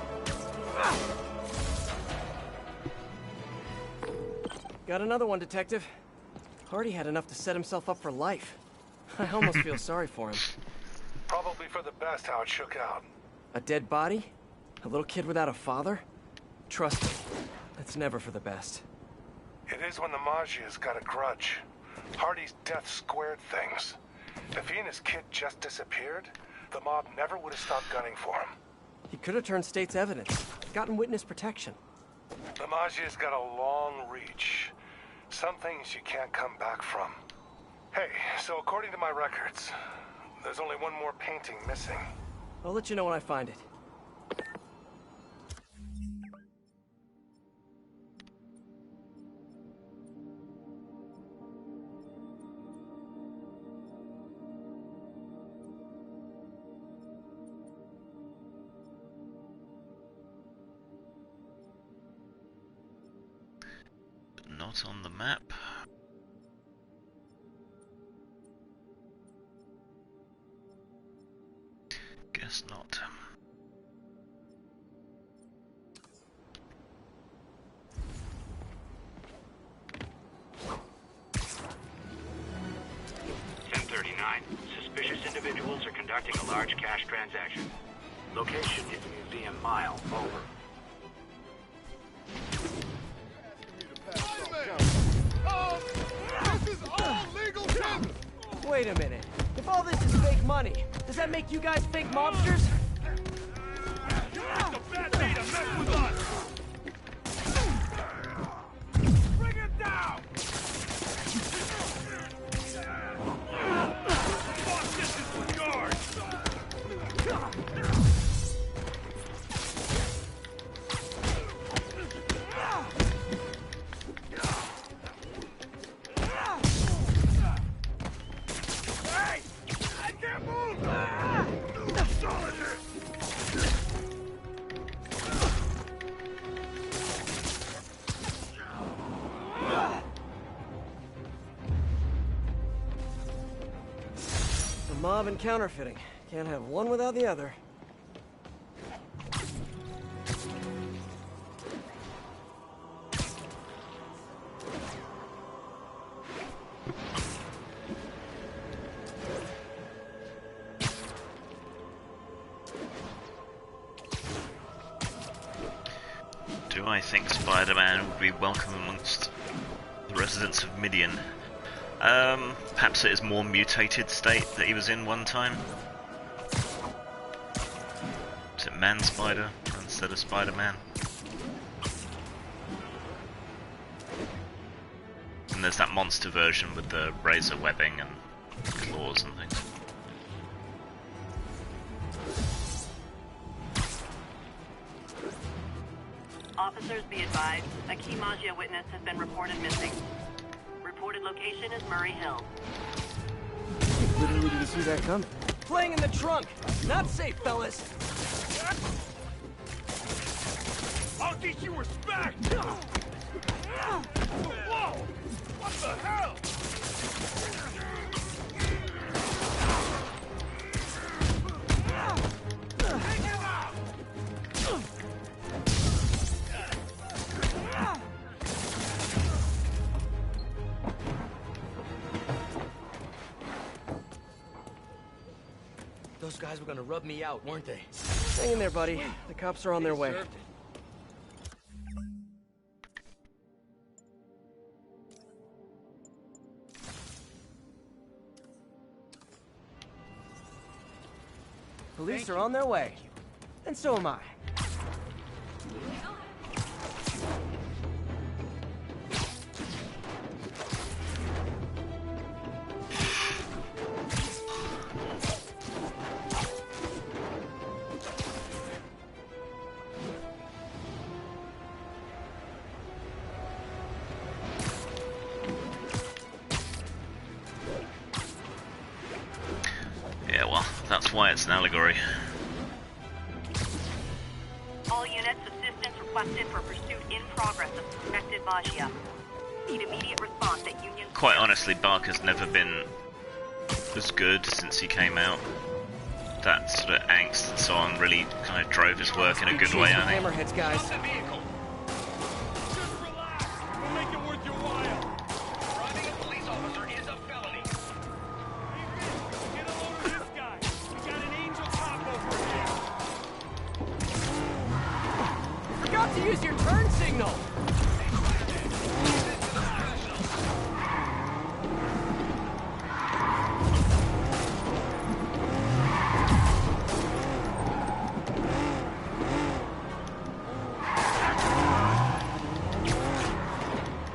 Got another one, Detective. Hardy had enough to set himself up for life. I almost feel sorry for him. Probably for the best how it shook out. A dead body? A little kid without a father? Trust me, that's never for the best. It is when the Maggia's got a grudge. Hardy's death squared things. If he and his kid just disappeared, the mob never would have stopped gunning for him. He could have turned state's evidence, gotten witness protection. The Maggia's got a long reach. Some things you can't come back from. Hey, so according to my records, there's only one more painting missing. I'll let you know when I find it. Not on the map. Guess not. Suspicious individuals are conducting a large cash transaction. Location is Museum Mile. Over. This is all legal business! Wait a minute. If all this is fake money, does that make you guys fake mobsters? You picked a bad day to mess with us! Bring it down! Boss distance with guards! Mob and counterfeiting. Can't have one without the other. Do I think Spider-Man would be welcome amongst the residents of Midian? Perhaps at his more mutated state that he was in one time. Is it Man-Spider instead of Spider-Man? And there's that monster version with the razor webbing and claws and things. Officers be advised, a key Maggia witness has been reported missing. Reported location is Murray Hill. Literally didn't see that coming. Playing in the trunk! Not safe, fellas! I'll teach you respect! Whoa! What the hell? Take him out! Those guys were gonna rub me out, weren't they? Hang in there, buddy. The cops are on their way. Police are on their way. And so am I. Yeah, well, that's why it's an allegory. All units, assistance requested for pursuit in progress of suspected Magia. Need immediate response at Union. Quite honestly, Barker's never been as good since he came out. That sort of angst and so on really kind of drove his work in a good way, I think. Hammerheads, guys. To use your turn signal.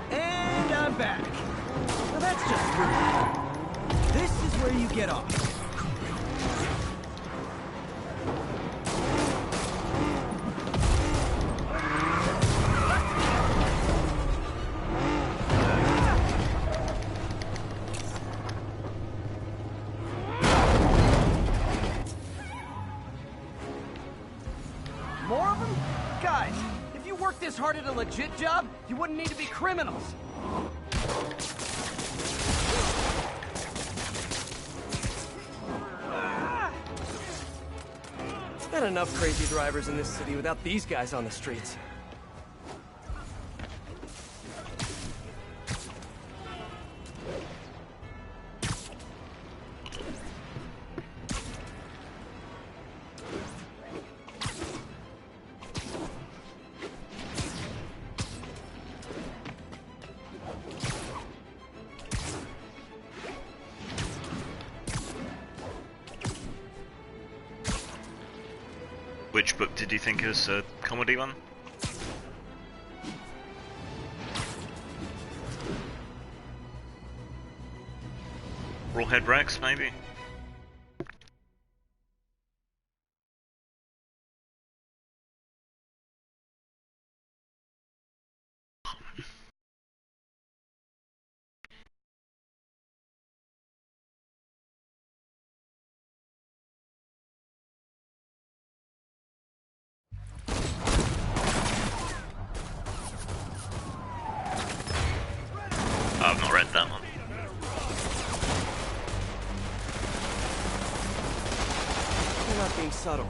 And I'm back. Well, that's just rude. This is where you get off. More of them? Guys, if you worked this hard at a legit job, you wouldn't need to be criminals. Not enough crazy drivers in this city without these guys on the streets. Which book did you think was a comedy one? Rawhead Rex, maybe? I've not read that one. They're not being subtle.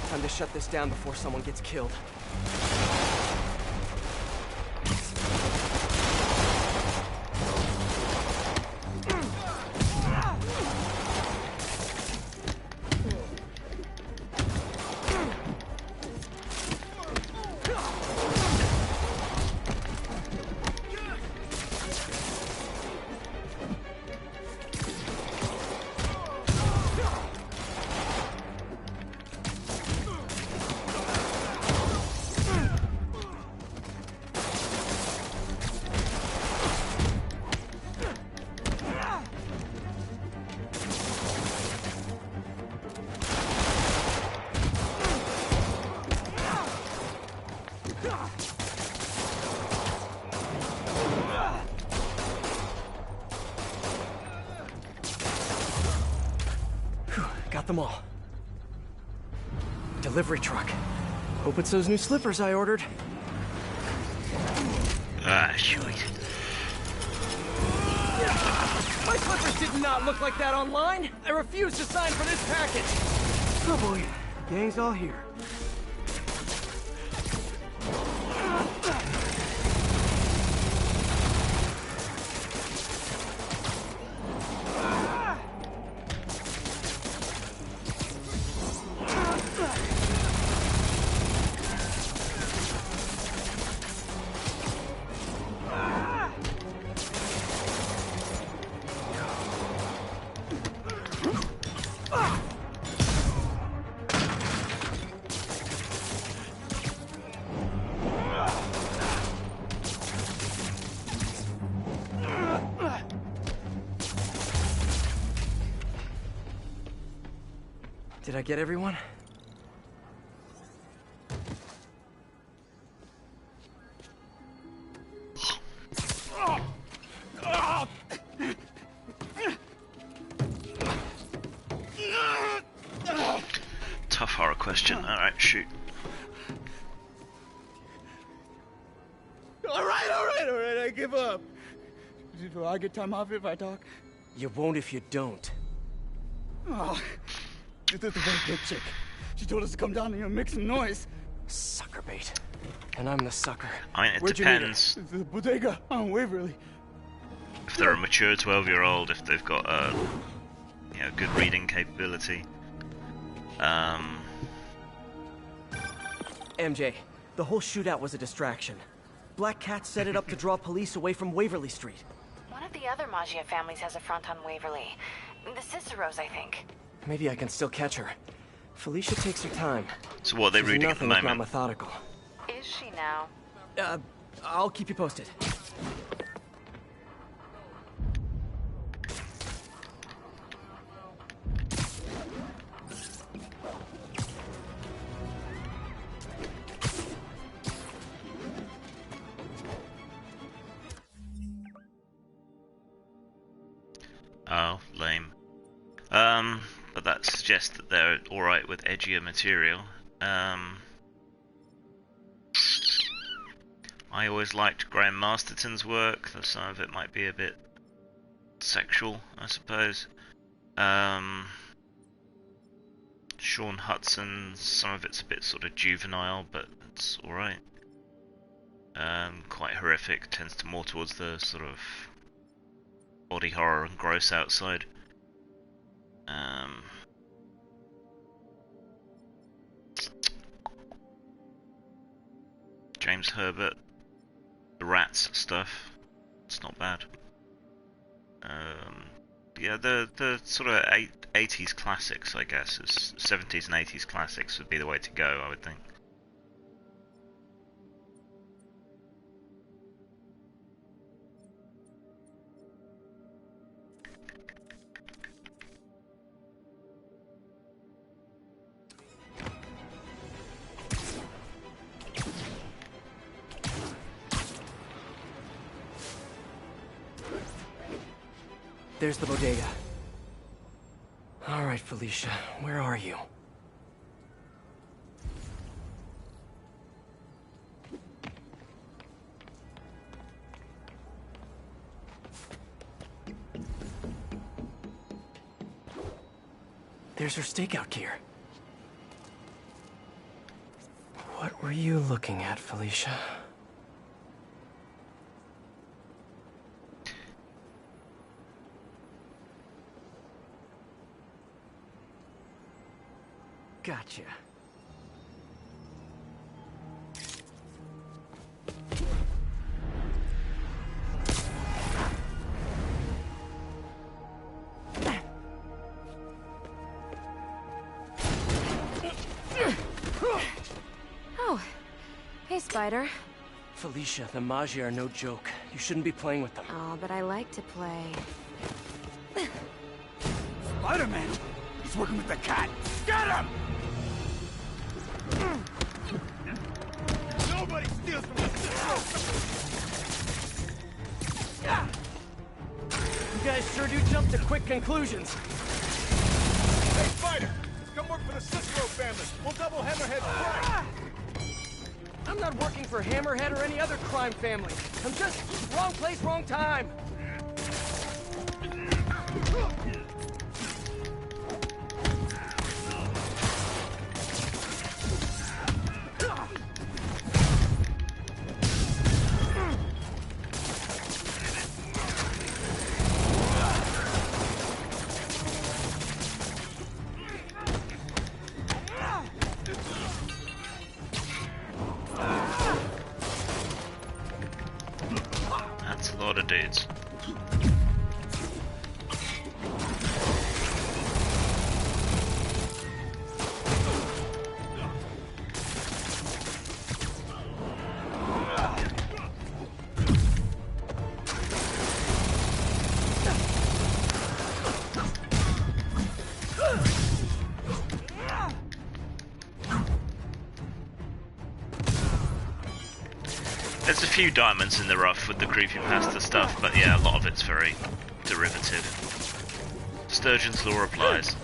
Time to shut this down before someone gets killed. Got them all. Delivery truck. Hope it's those new slippers I ordered. Ah, shit. My slippers did not look like that online. I refuse to sign for this package. Oh boy, gang's all here. Did I get everyone? Tough horror question. Alright, shoot. Alright, I give up. Do I get time off if I talk? You won't if you don't. Oh, this is a very good chick. She told us to come down here and make some noise. Sucker bait. And I'm the sucker. I mean, it Where'd depends. The bodega on Waverly. If they're a mature 12-year-old, if they've got good reading capability. MJ, the whole shootout was a distraction. Black Cat set it up to draw police away from Waverly Street. One of the other Maggia families has a front on Waverly. The Ciceros, I think. Maybe I can still catch her. Felicia takes her time. So what are they reading at the Nothing if not moment? methodical. Is she now? I'll keep you posted. Oh, lame. But that suggests that they're alright with edgier material. I always liked Graham Masterton's work, though some of it might be a bit sexual, I suppose. Sean Hudson, some of it's a bit sort of juvenile, but it's alright. Quite horrific, tends to more towards the sort of body horror and gross outside. James Herbert, the Rats stuff, it's not bad. Yeah, the sort of 80s classics, I guess, 70s and 80s classics would be the way to go, I would think. There's the bodega. All right, Felicia, where are you? There's her stakeout gear. What were you looking at, Felicia? Gotcha. Oh, hey, Spider. Felicia, the Maggia are no joke. You shouldn't be playing with them. Oh, but I like to play. Spider-Man! He's working with the cat! Get him! Nobody steals from the You guys sure do jump to quick conclusions. Hey, Spider! Come work for the Cicero family. We'll double Hammerhead's price. I'm not working for Hammerhead or any other crime family. I'm just wrong place, wrong time. That's a lot of dudes. few diamonds in the rough with the creepypasta stuff, but yeah, a lot of it's very derivative. Sturgeon's law applies.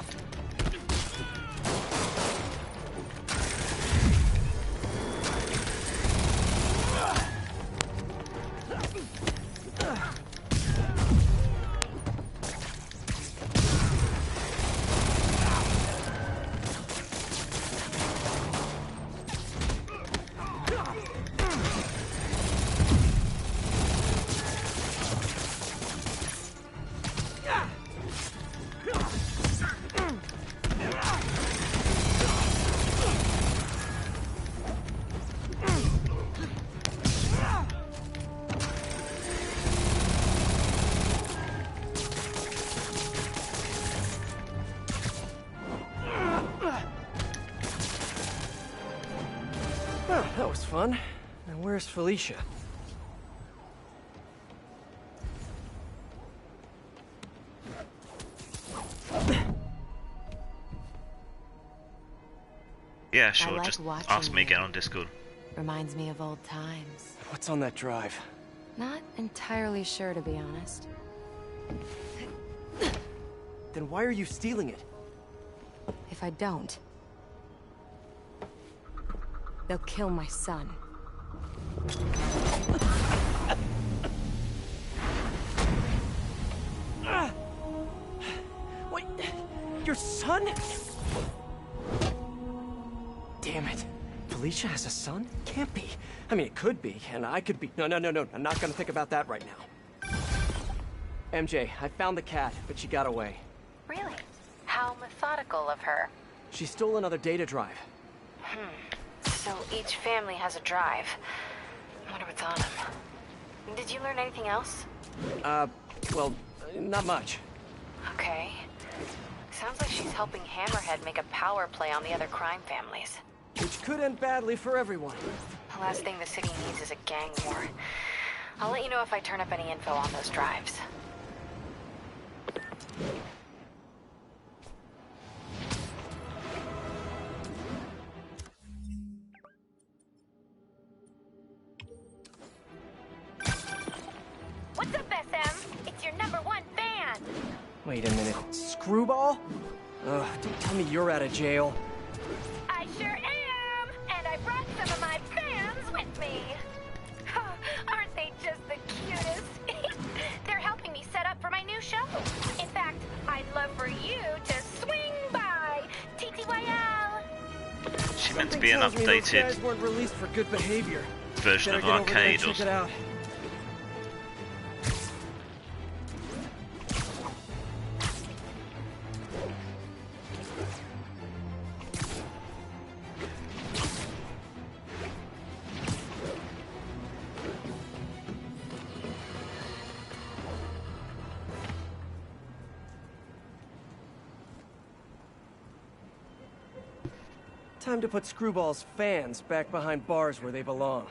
That was fun. Now where's Felicia? Yeah, sure, like just watching ask me you. again on Discord. Reminds me of old times. What's on that drive? Not entirely sure, to be honest. Then why are you stealing it? If I don't, they'll kill my son. Wait, your son? Damn it. Felicia has a son? Can't be. I mean, it could be, and I could be. No. I'm not gonna think about that right now. MJ, I found the cat, but she got away. Really? How methodical of her. She stole another data drive. So each family has a drive. I wonder what's on them. Did you learn anything else? Well, not much. Okay. Sounds like she's helping Hammerhead make a power play on the other crime families. Which could end badly for everyone. The last thing the city needs is a gang war. I'll let you know if I turn up any info on those drives. What's up, SM? It's your #1 fan. Wait a minute. Screwball? Ugh, don't tell me you're out of jail. I sure am, and I brought some of my fans with me. Aren't they just the cutest? They're helping me set up for my new show. In fact, I'd love for you to swing by. TTYL. She meant to be an Something tells me those updated guys weren't released for good behavior. version Better of get over there and Arcade or check it out. Time to put Screwball's fans back behind bars where they belong.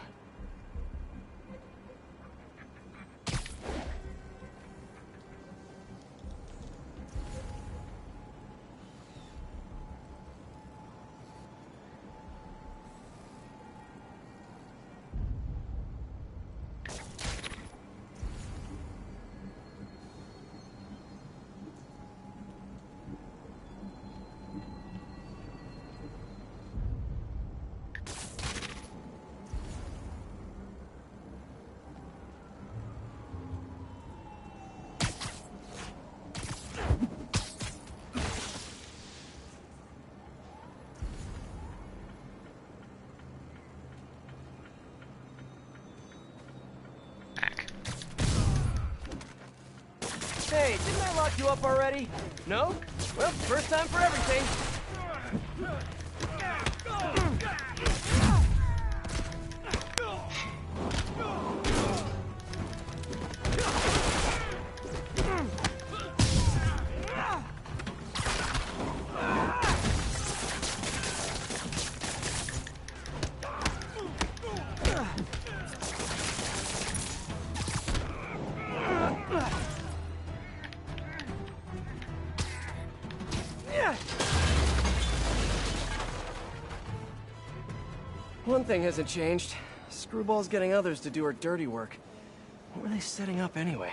Hey, didn't I lock you up already? No? Well, first time for everything. One thing hasn't changed. Screwball's getting others to do her dirty work. What were they setting up anyway?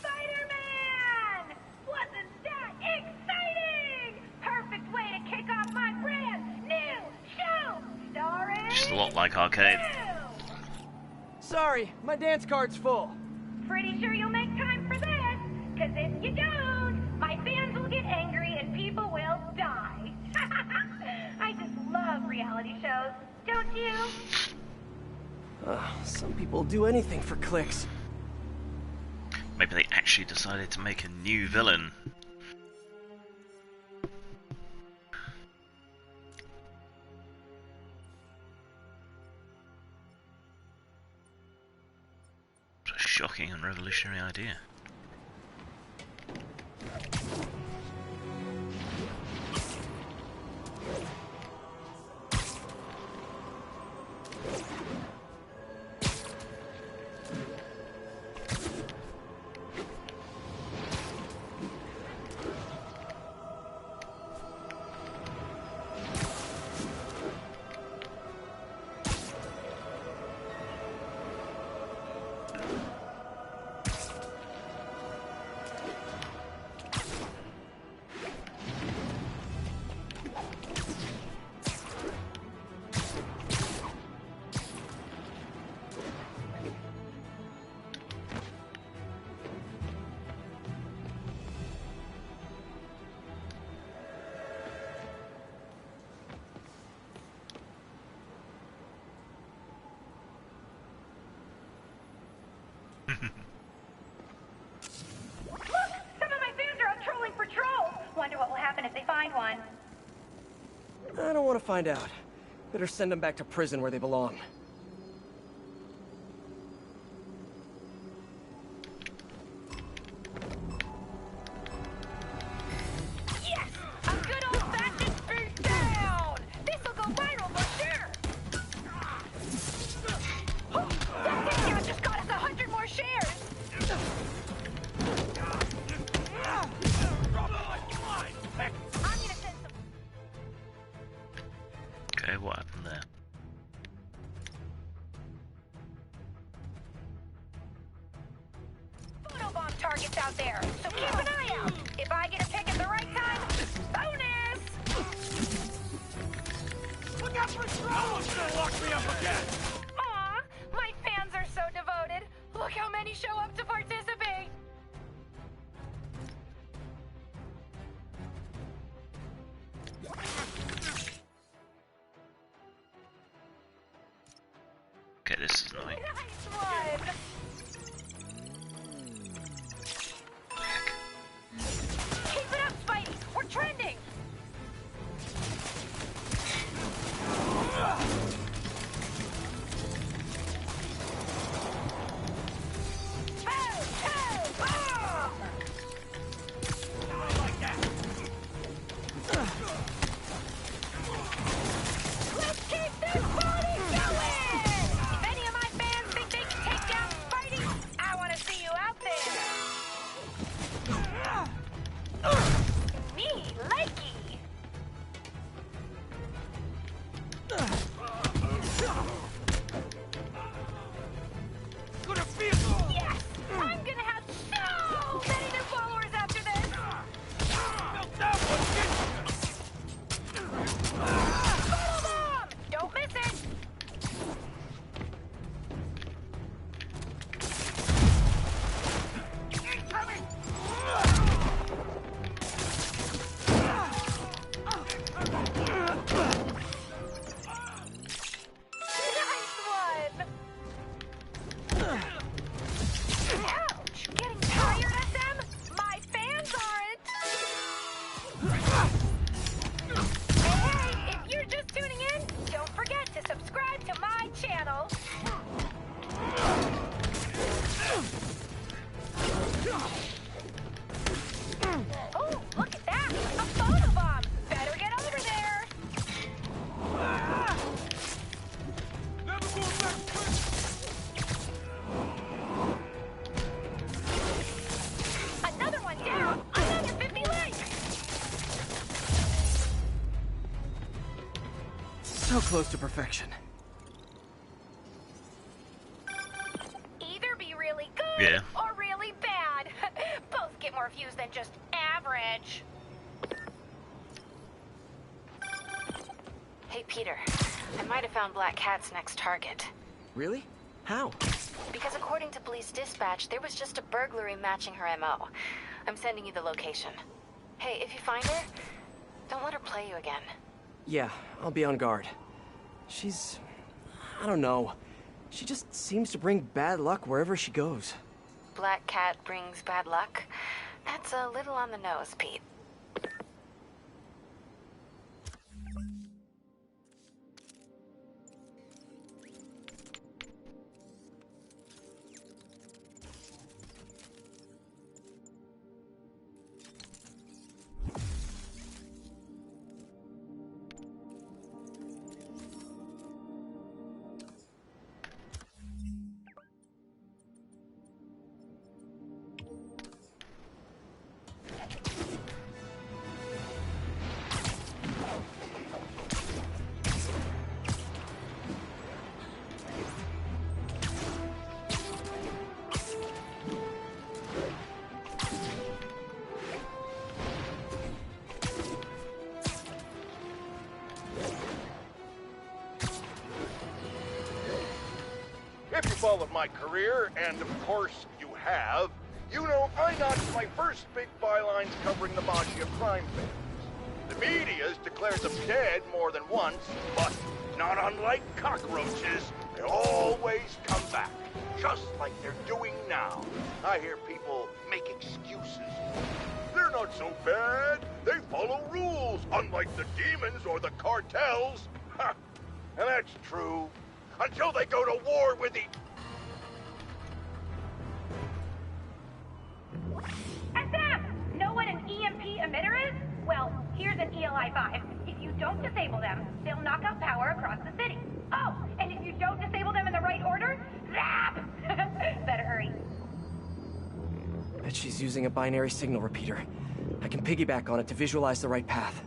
Spider-Man! Wasn't that exciting? Perfect way to kick off my brand new show, starring... Just a lot like Arcade. Sorry, my dance card's full. Pretty sure you'll make time for this, because if you don't, my fans will get angry and people will die. I just love reality shows, don't you? Some people do anything for clicks. Maybe they actually decided to make a new villain. It's a shocking and revolutionary idea. I don't want to find out. Better send them back to prison where they belong. Yes! A good old-fashioned beat down! This'll go viral for sure! That discount just got us 100 more shares! Okay, what happened there? Photobomb targets out there, so keep an eye out. If I get a pick at the right time, bonus! Look out for trouble! No one's gonna lock me up again! Aw, my fans are so devoted. Look how many show up to participate. Okay, this is annoying. Nice one! Keep it up, Spidey! We're trending! Let's keep this party going! If any of my fans think they can take down Spidey, I want to see you out there! Me, likey! Gonna feel... Yes! I'm gonna have so many new followers after this! Felt that one, Photobomb! Don't miss it! So close to perfection. Either be really good or really bad. Both get more views than just average. Hey, Peter. I might have found Black Cat's next target. Really? How? Because according to police dispatch, there was just a burglary matching her MO. I'm sending you the location. Hey, if you find her, don't let her play you again. Yeah, I'll be on guard. She's... I don't know. She just seems to bring bad luck wherever she goes. Black Cat brings bad luck? That's a little on the nose, Pete. If you followed my career, and of course you have, you know I notched my first big bylines covering the Maggia crime families. The media's declared them dead more than once, but not unlike cockroaches, they always come back, just like they're doing now. I hear people make excuses. They're not so bad. They follow rules, unlike the demons or the cartels. Ha! And that's true. Until they go to war with the... SM! Know what an EMP emitter is? Well, here's an ELI-5. If you don't disable them, they'll knock out power across the city. Oh, and if you don't disable them in the right order, zap! Better hurry. Bet she's using a binary signal repeater. I can piggyback on it to visualize the right path.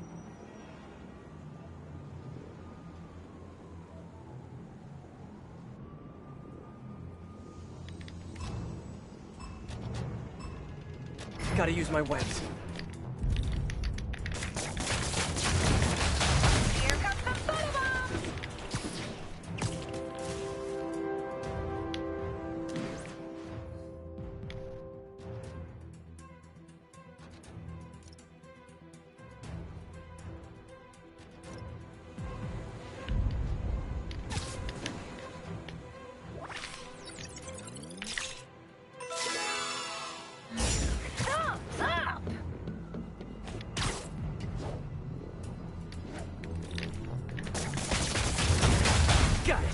Gotta use my webs. Here comes the photobomb! Got it!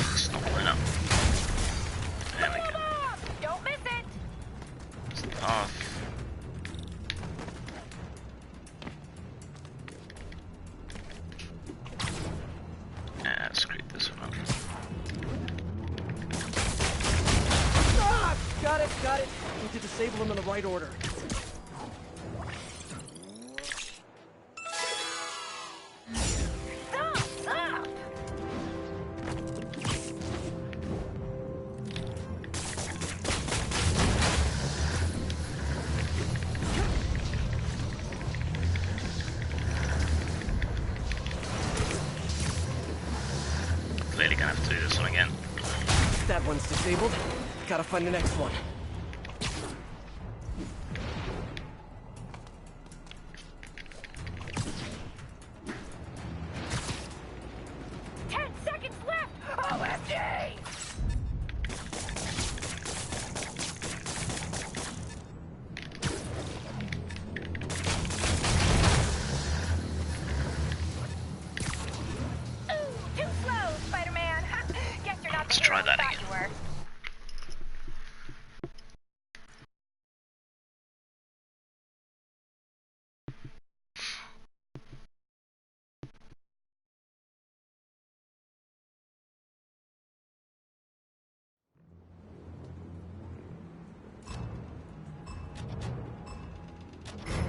It's not going up. There we go. Don't miss it! It's the path. Screwed this one up. Ah! Got it, got it. Need to disable them in the right order. Stop! Clearly gonna have to do this one again. That one's disabled. Gotta find the next one. OMG! Ooh, too slow, Spider-Man. Guess you're not the Let's try hero that I thought again. you were.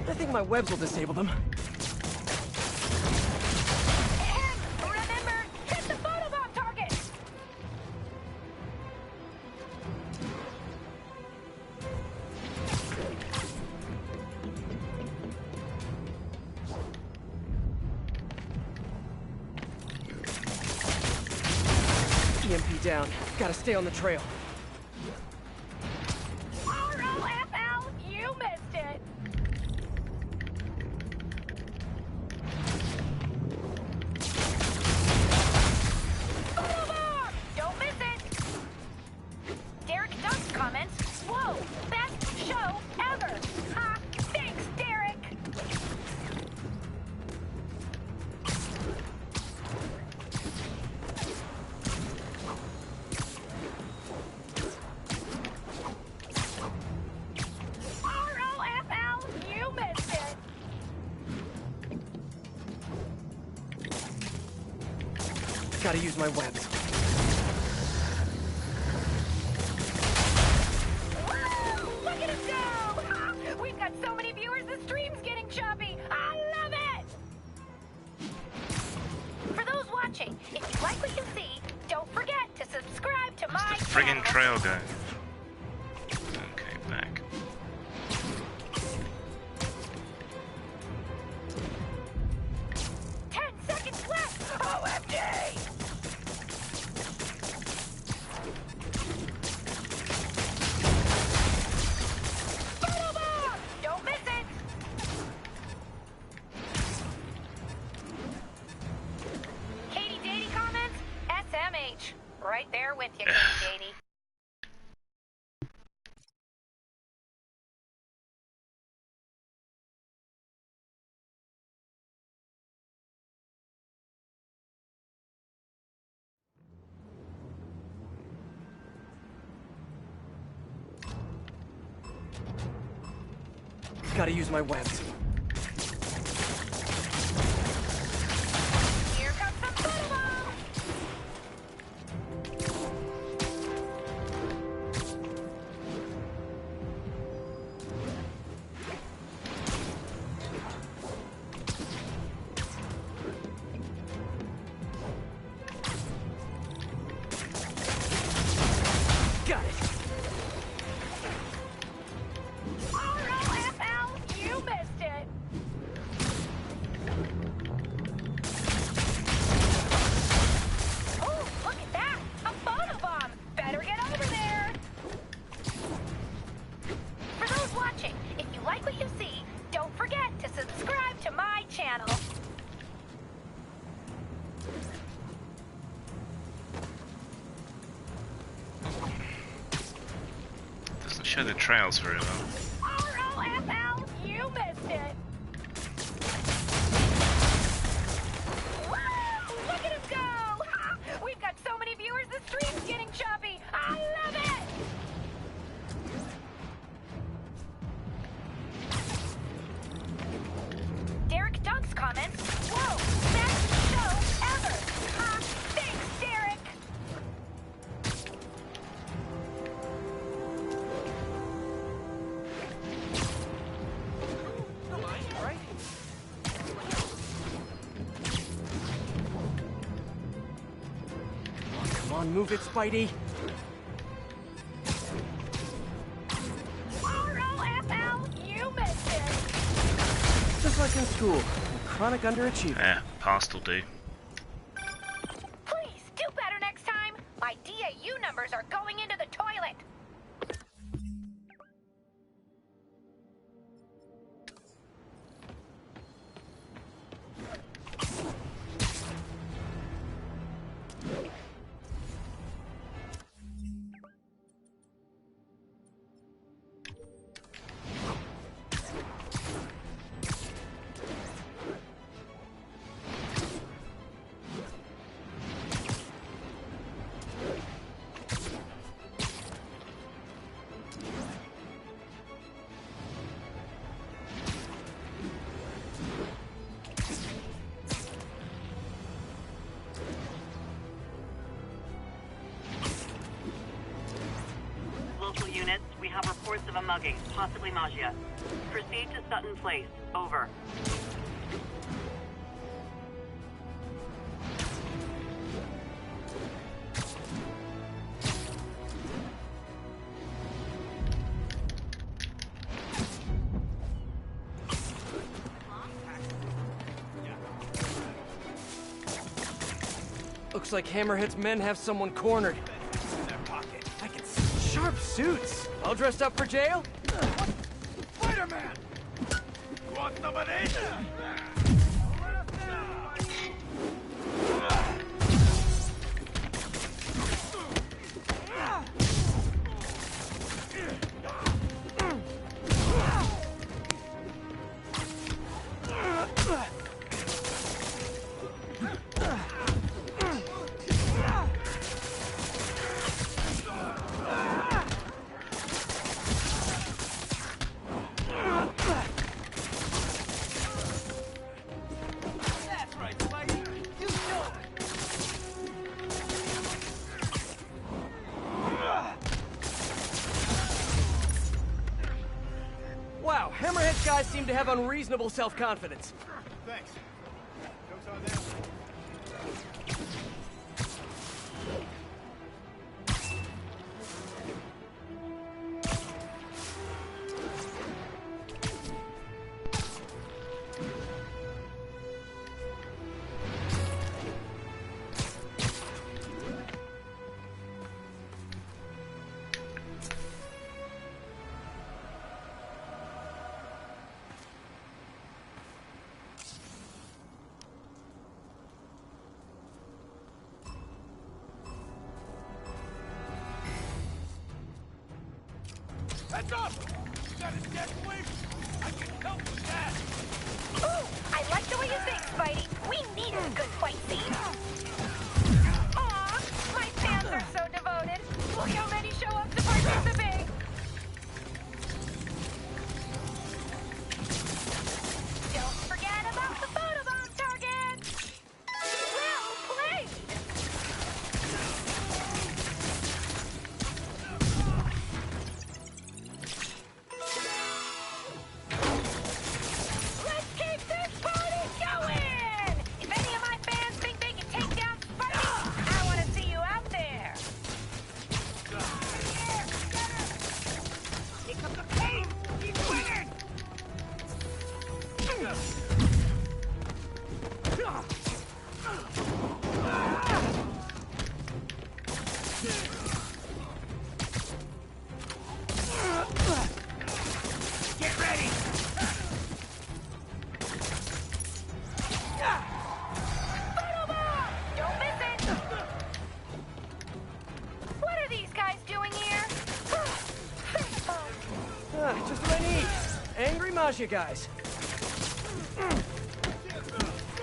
I think my webs will disable them. Remember, hit the photobomb target! EMP down. Gotta stay on the trail. ROFL, you missed it! Photobomb! Don't miss it! Derek Duck's comments, whoa, best show ever! Ha! Thanks, Derek! ROFL, you missed it! Gotta use my webs. Woo! Look at us go! Ha! We've got so many viewers, the stream's getting choppy! I love it! For those watching, if you like what you see, don't forget to subscribe to my Friggin' channel. trail go. Okay, back. Seconds left! OMG! Photobomb! Don't miss it! Katie Dady comments, SMH. Right there with you, Katie Dady. Gotta use my webs. Here comes some photobomb! Got it. ROFL, you missed it! Oh, look at that! A photobomb! Better get over there! For those watching, if you like what you see, don't forget to subscribe to my channel. Doesn't show the trails very well. ROFL, you missed it! Woo! Look at us go! Ha! We've got so many viewers, the stream's getting choppy! I love it! Derek Dunk's comments, whoa, best show ever! Ha! Thanks, Derek! Don't mind, right? Come on, move it, Spidey. ROFL, you missed it! Just like in school. Chronic underachiever. Yeah, past will do. Please, do better next time! My DAU numbers are going into the toilet! units. We have reports of a mugging, possibly Magia. Proceed to Sutton Place. Over. Looks like Hammerhead's men have someone cornered. I can see sharp suits. All dressed up for jail? Spider-Man! You want some of this? Wow, Hammerhead's guys seem to have unreasonable self-confidence. Thanks. Joke's on them. Heads up! You got a dead wing? I can help with that! Ooh, I like the way you think, Spidey. We need a good fight scene. Aw, my fans are so devoted. Look how many show up to participate. Don't forget about the photobomb target. Well played. Let's keep this party going! If any of my fans think they can take down Spidey, I want to see you out there. He took the pain! He's winning! Get ready! Photobomb! Don't miss it! What are these guys doing here? Just what I need. Angry Magia guys.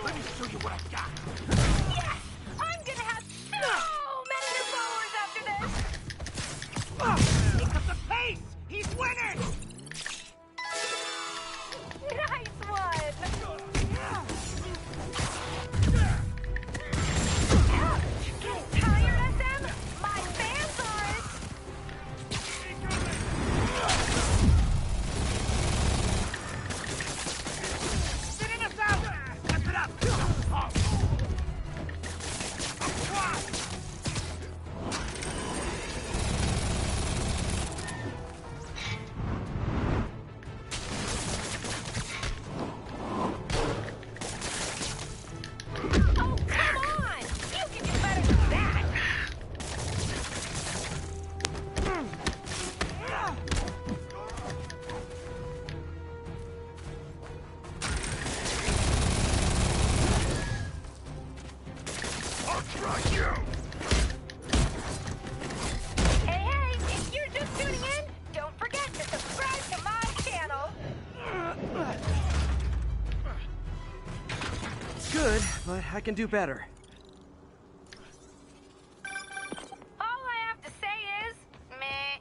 Let me show you what I got. Yes! I'm gonna have so many new followers after this! He took the pace! He's winning! Nice one! Getting tired, SM? My fans aren't! Sitting us out! Step it up! Oh. Oh, come on! You can do better than that! I'll try you! Hey, if you're just tuning in, don't forget to subscribe to my channel! It's good, but I can do better. All I have to say is, meh.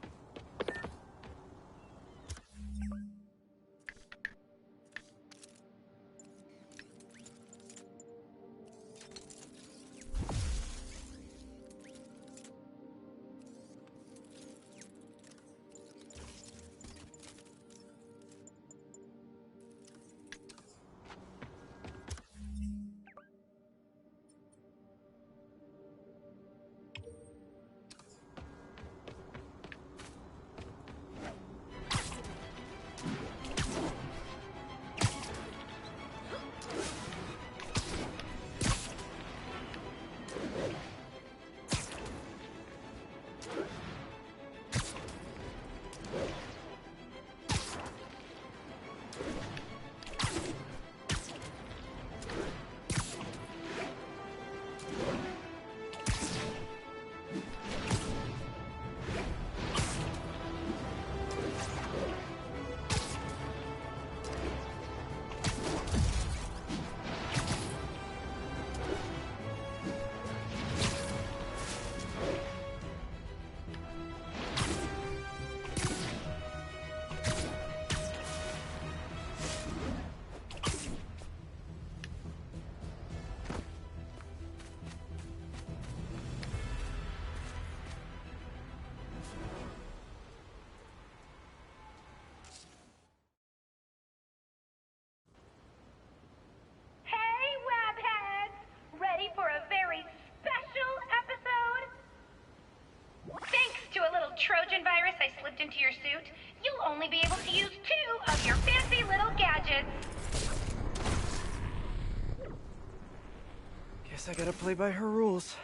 I slipped into your suit, you'll only be able to use 2 of your fancy little gadgets. Guess I gotta play by her rules.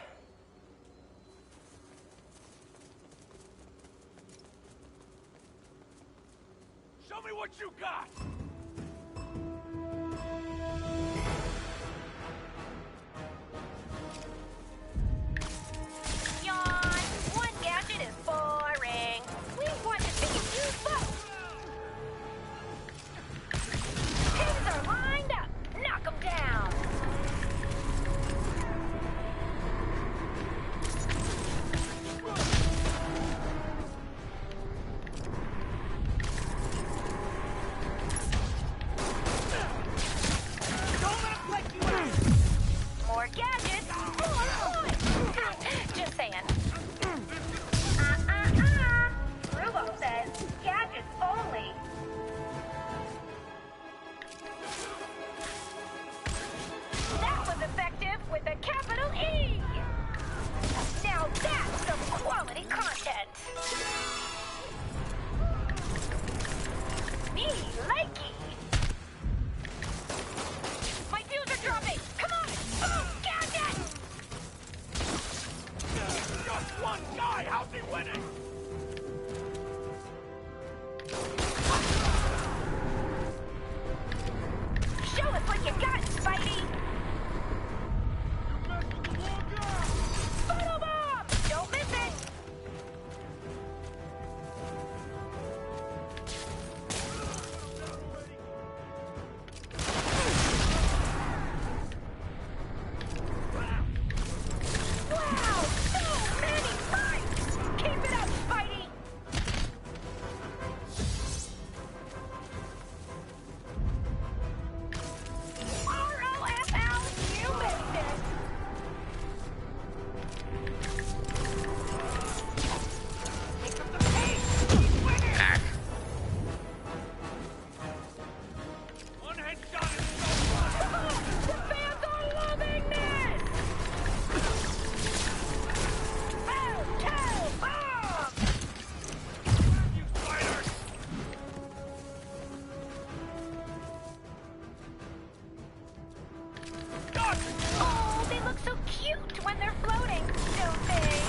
Show me what you got! Yawn. One gadget is boring. We want to see you both. Teams are lined up. Knock them down. More gadgets, more points! Just saying. Rubo says gadgets only. That was effective with a capital E! Now that's some quality content. Me likey. My views are dropping. Come on! Boom! Gadget! Just one guy! How's he winning? Show us what you got, Spidey! Photo bomb! Don't miss it! Wow! So many fights! Keep it up, Spidey! ROFL, you missed it! Hey, he's winning! One headshot is so much! The fans are loving this! Boom! Two! Bomb! You fighters! Done! Oh, they look so cute when they're floating, don't they?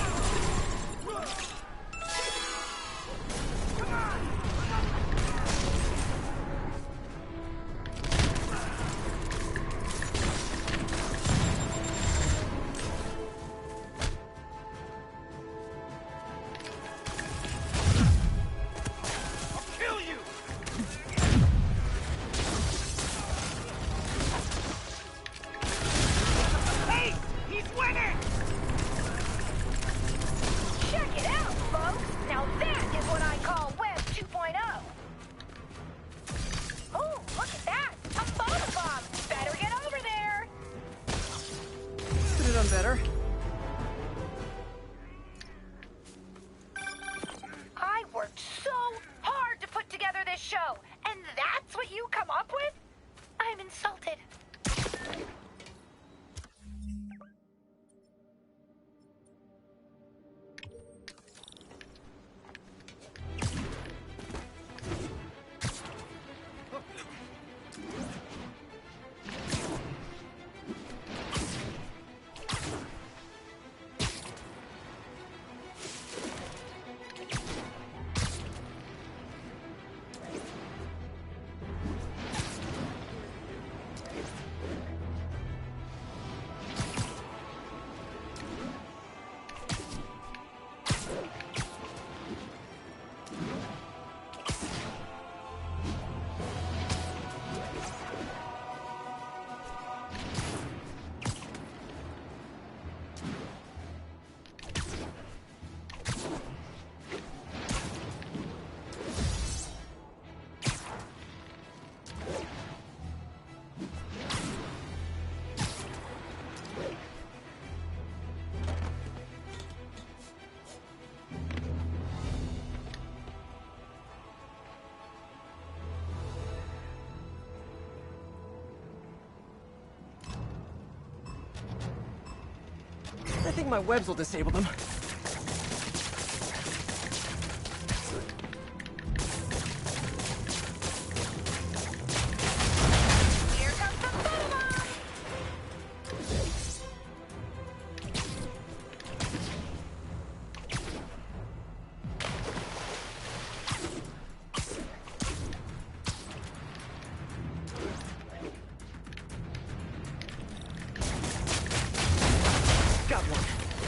I'll kill you! Hey! He's winning! Check it out, folks! Now that is what I call Web 2.0. Oh, look at that! A photo bomb! Better get over there! Could have done better. I worked so hard to put together this show, and that's what you come up with? I'm insulted. I think my webs will disable them.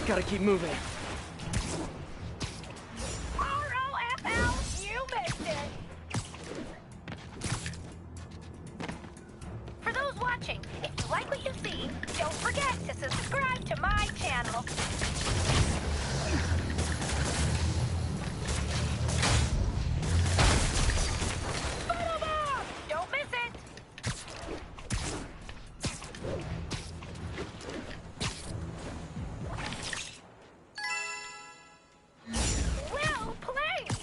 Gotta keep moving. R-O-F-L, you missed it! For those watching, if you like what you see, don't forget to subscribe to my channel. Photobomb! Don't miss it! Well played!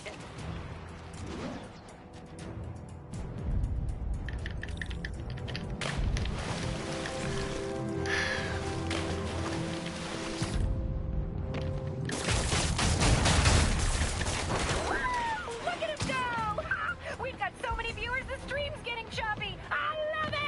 Look at him go! We've got so many viewers, the stream's getting choppy. I love it!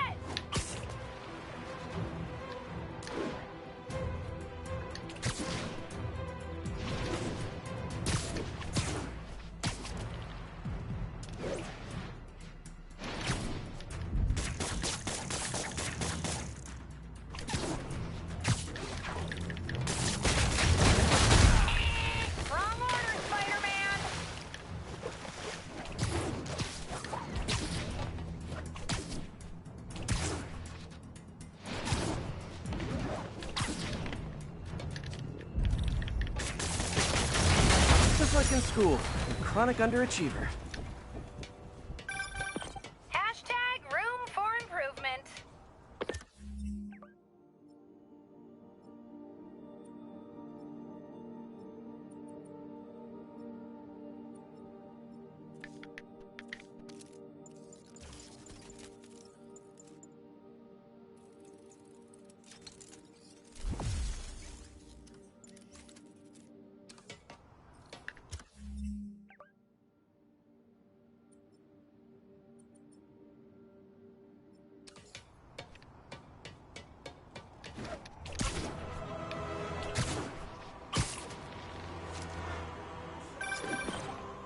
Wrong order, Spider-Man! Just like in school, chronic underachiever. Hashtag room for improvement.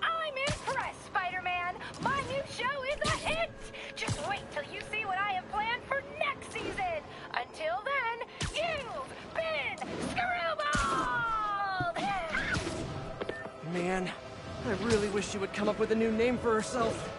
I'm impressed, Spider-Man! My new show is a hit! Just wait till you see what I have planned for next season! Until then, you've been screwballed! Man, I really wish she would come up with a new name for herself.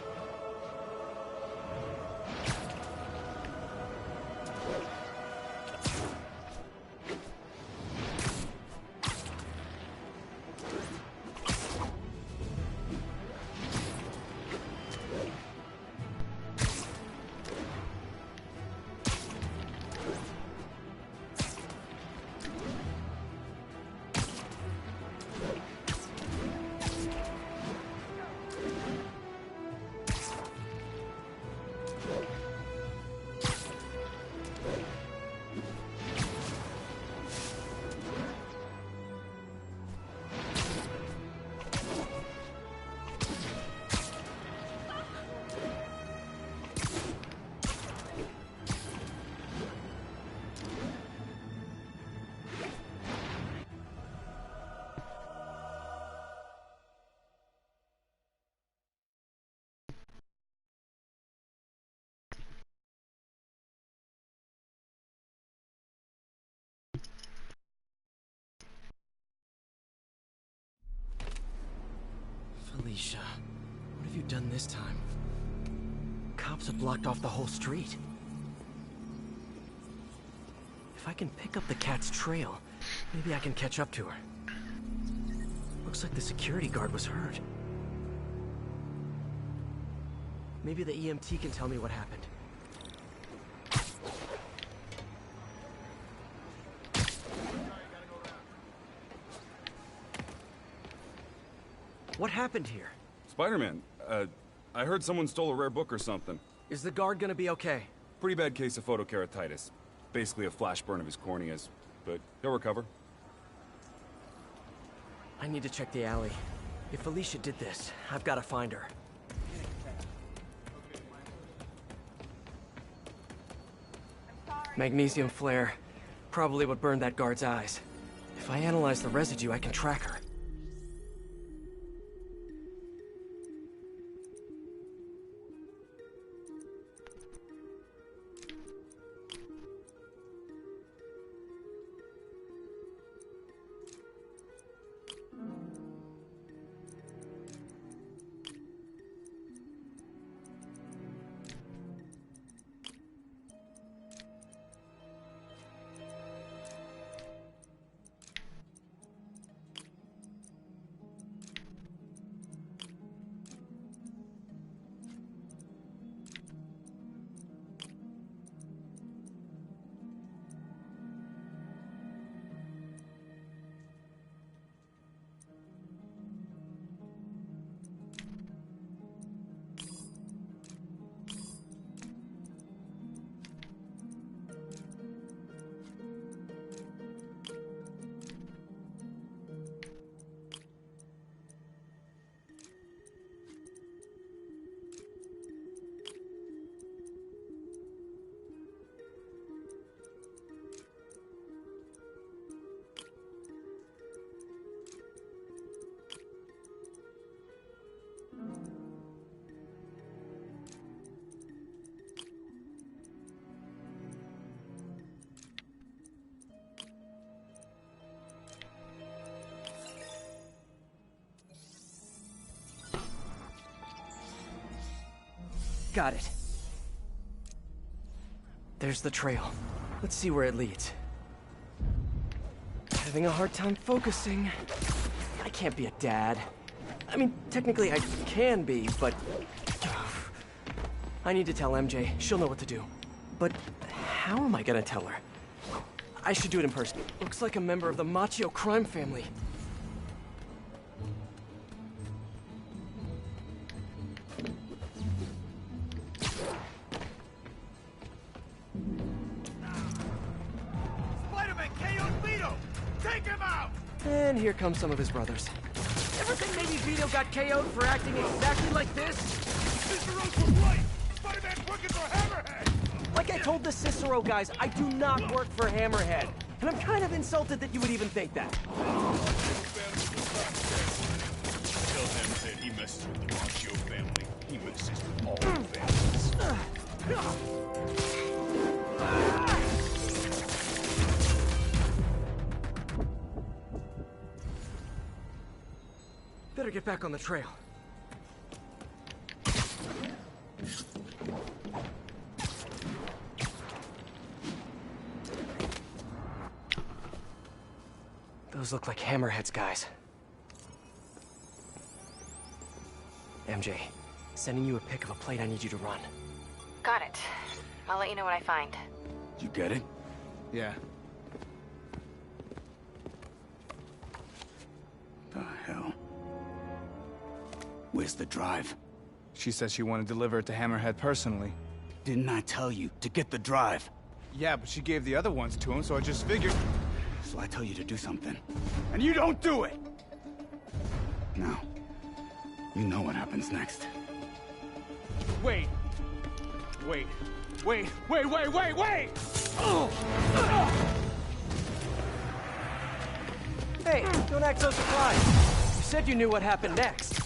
Felicia, what have you done this time? Cops have blocked off the whole street. If I can pick up the cat's trail, maybe I can catch up to her. Looks like the security guard was hurt. Maybe the EMT can tell me what happened. What happened here? Spider-Man, I heard someone stole a rare book or something. Is the guard gonna be okay? Pretty bad case of photokeratitis. Basically a flash burn of his corneas, but he'll recover. I need to check the alley. If Felicia did this, I've got to find her. Magnesium flare. Probably what burned that guard's eyes. If I analyze the residue, I can track her. Got it. There's the trail. Let's see where it leads. Having a hard time focusing. I can't be a dad. I mean, technically I can be, but... I need to tell MJ. She'll know what to do. But how am I gonna tell her? I should do it in person. Looks like a member of the Machio crime family. Spider-Man KO'd Vito! Take him out! And here come some of his brothers. Ever think maybe Vito got KO'd for acting exactly like this? Cicero's was right! Spider-Man's working for Hammerhead! Like I told the Cicero guys, I do not work for Hammerhead. And I'm kind of insulted that you would even think that. Tell MZ he messes with the Machio family. He messes with all families. Better get back on the trail. Those look like Hammerhead's guys. MJ, sending you a pic of a plate I need you to run. Got it. I'll let you know what I find. You get it? Yeah. The hell? Where's the drive? She said she wanted to deliver it to Hammerhead personally. Didn't I tell you to get the drive? Yeah, but she gave the other ones to him, so I just figured... So I tell you to do something, and you don't do it! Now, you know what happens next. Wait! Wait! Wait! Wait! Wait! Wait! Wait! Hey, don't act so surprised. You said you knew what happened next.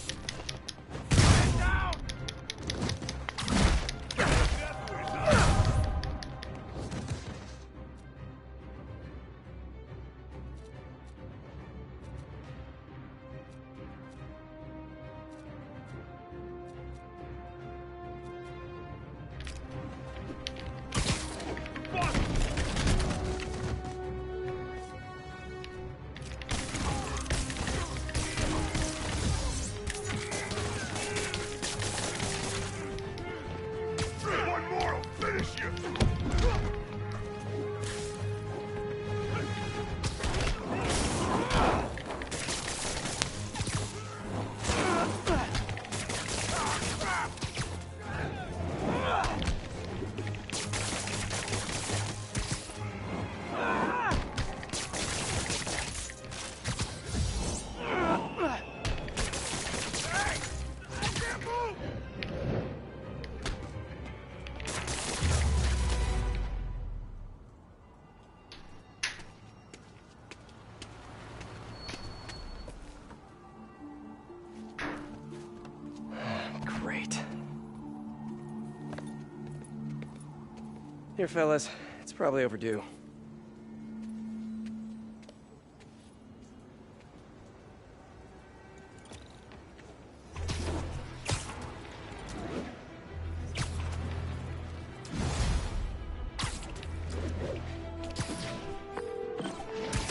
Here, fellas. It's probably overdue.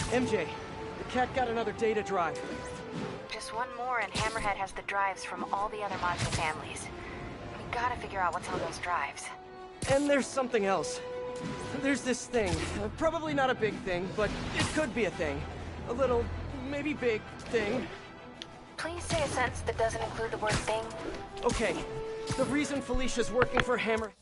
MJ, the cat got another data drive. Just one more and Hammerhead has the drives from all the other Machio families. We gotta figure out what's on those drives. And there's something else. There's this thing. Probably not a big thing, but it could be a thing. A little, maybe big thing. Please say a sentence that doesn't include the word thing. Okay. The reason Felicia's working for Hammer...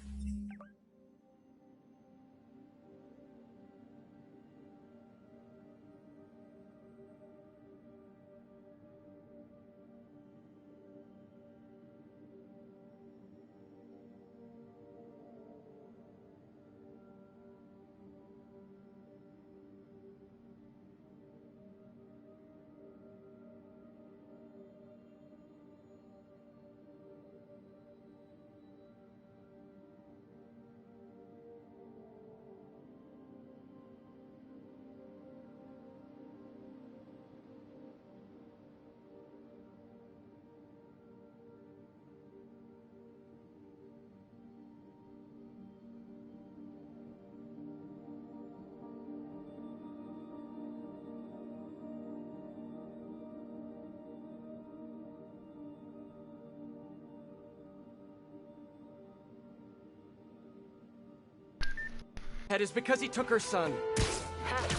Hammerhead is because he took her son. Huh.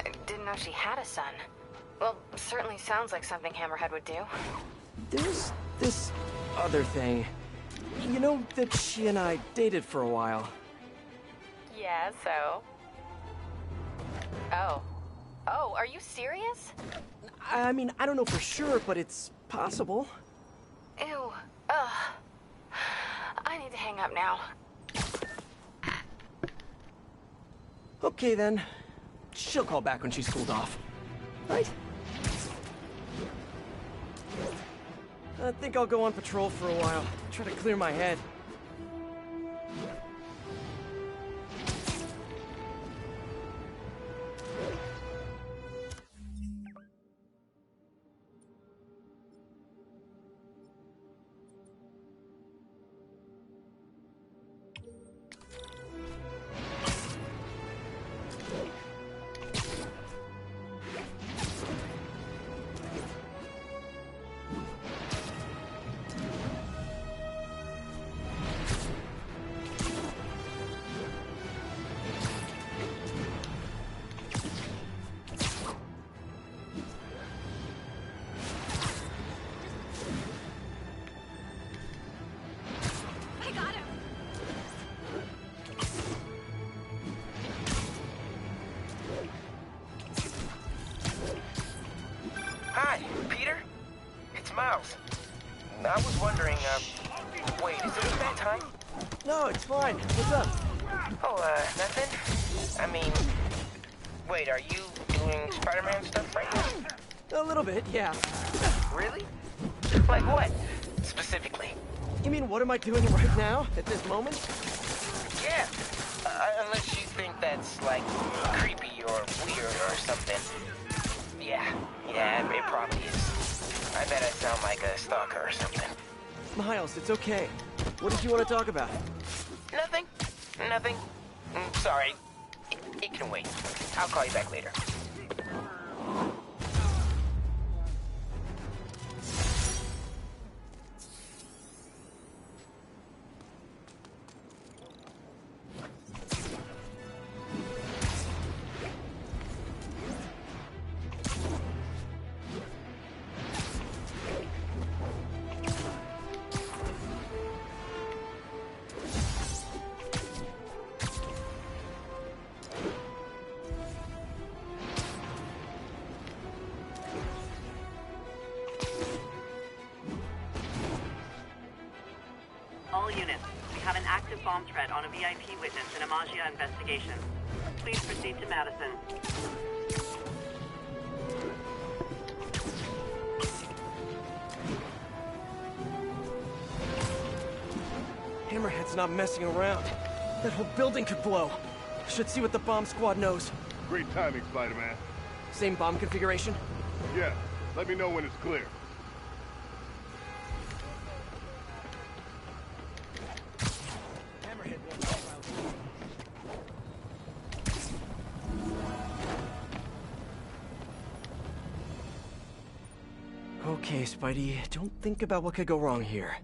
I didn't know she had a son. Well, certainly sounds like something Hammerhead would do. There's this other thing. You know that she and I dated for a while. Yeah, so? Oh. Oh, are you serious? I mean, I don't know for sure, but it's possible. Ew. Ugh. I need to hang up now. Okay, then. She'll call back when she's cooled off. Right? I think I'll go on patrol for a while. Try to clear my head. I was wondering, wait, is it a bad time? No, it's fine. What's up? Oh, nothing. I mean, wait, are you doing Spider-Man stuff right now? A little bit, yeah. Really? Like what, specifically? You mean, what am I doing right now, at this moment? Yeah, unless you think that's, like, creepy or weird or something. Yeah, it probably is. I bet I sound like a stalker or something. Miles, it's okay. What did you want to talk about? Nothing. Sorry. It can wait. I'll call you back later. All units, we have an active bomb threat on a VIP witness in a Magia investigation. Please proceed to Madison. Hammerhead's not messing around. That whole building could blow. Should see what the bomb squad knows. Great timing, Spider-Man. Same bomb configuration? Yeah. Let me know when it's clear. Okay, Spidey, don't think about what could go wrong here.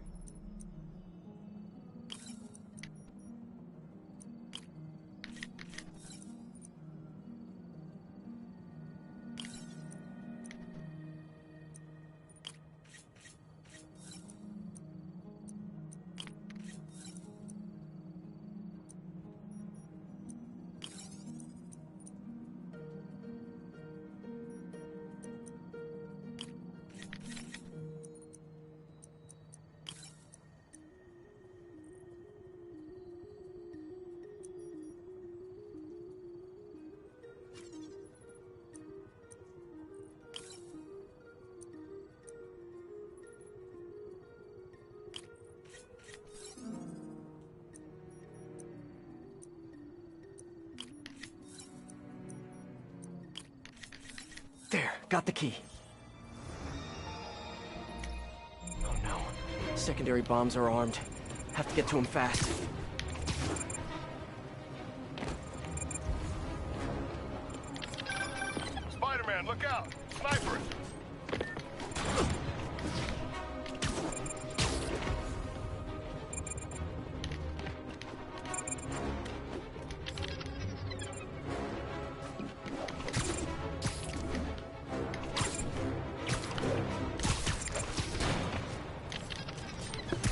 There, got the key. Oh no. Secondary bombs are armed. Have to get to them fast. Spider-Man, look out! Snipers!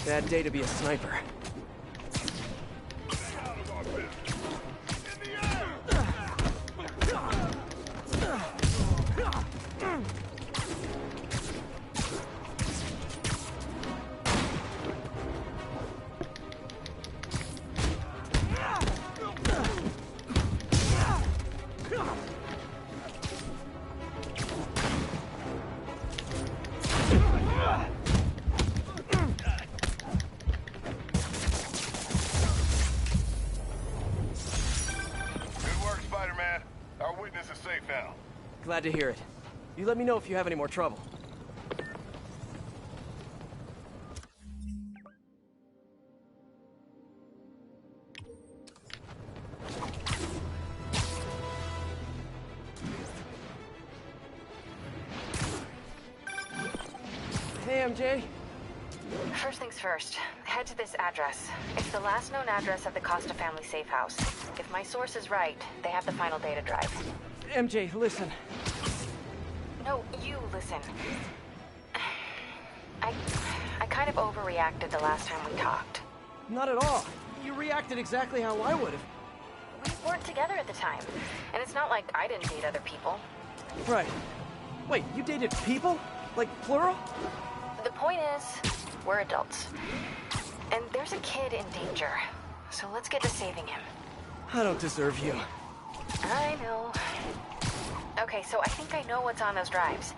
Bad day to be a sniper. Glad to hear it. You let me know if you have any more trouble. Hey, MJ. First things first, head to this address. It's the last known address of the Costa family safe house. If my source is right, they have the final data drive. MJ, listen. No, you listen. I kind of overreacted the last time we talked. Not at all. You reacted exactly how I would have. We weren't together at the time, and it's not like I didn't date other people. Right. Wait, you dated people? Like plural? The point is, we're adults. And there's a kid in danger. So let's get to saving him. I don't deserve you. I know. Okay, so I think I know what's on those drives.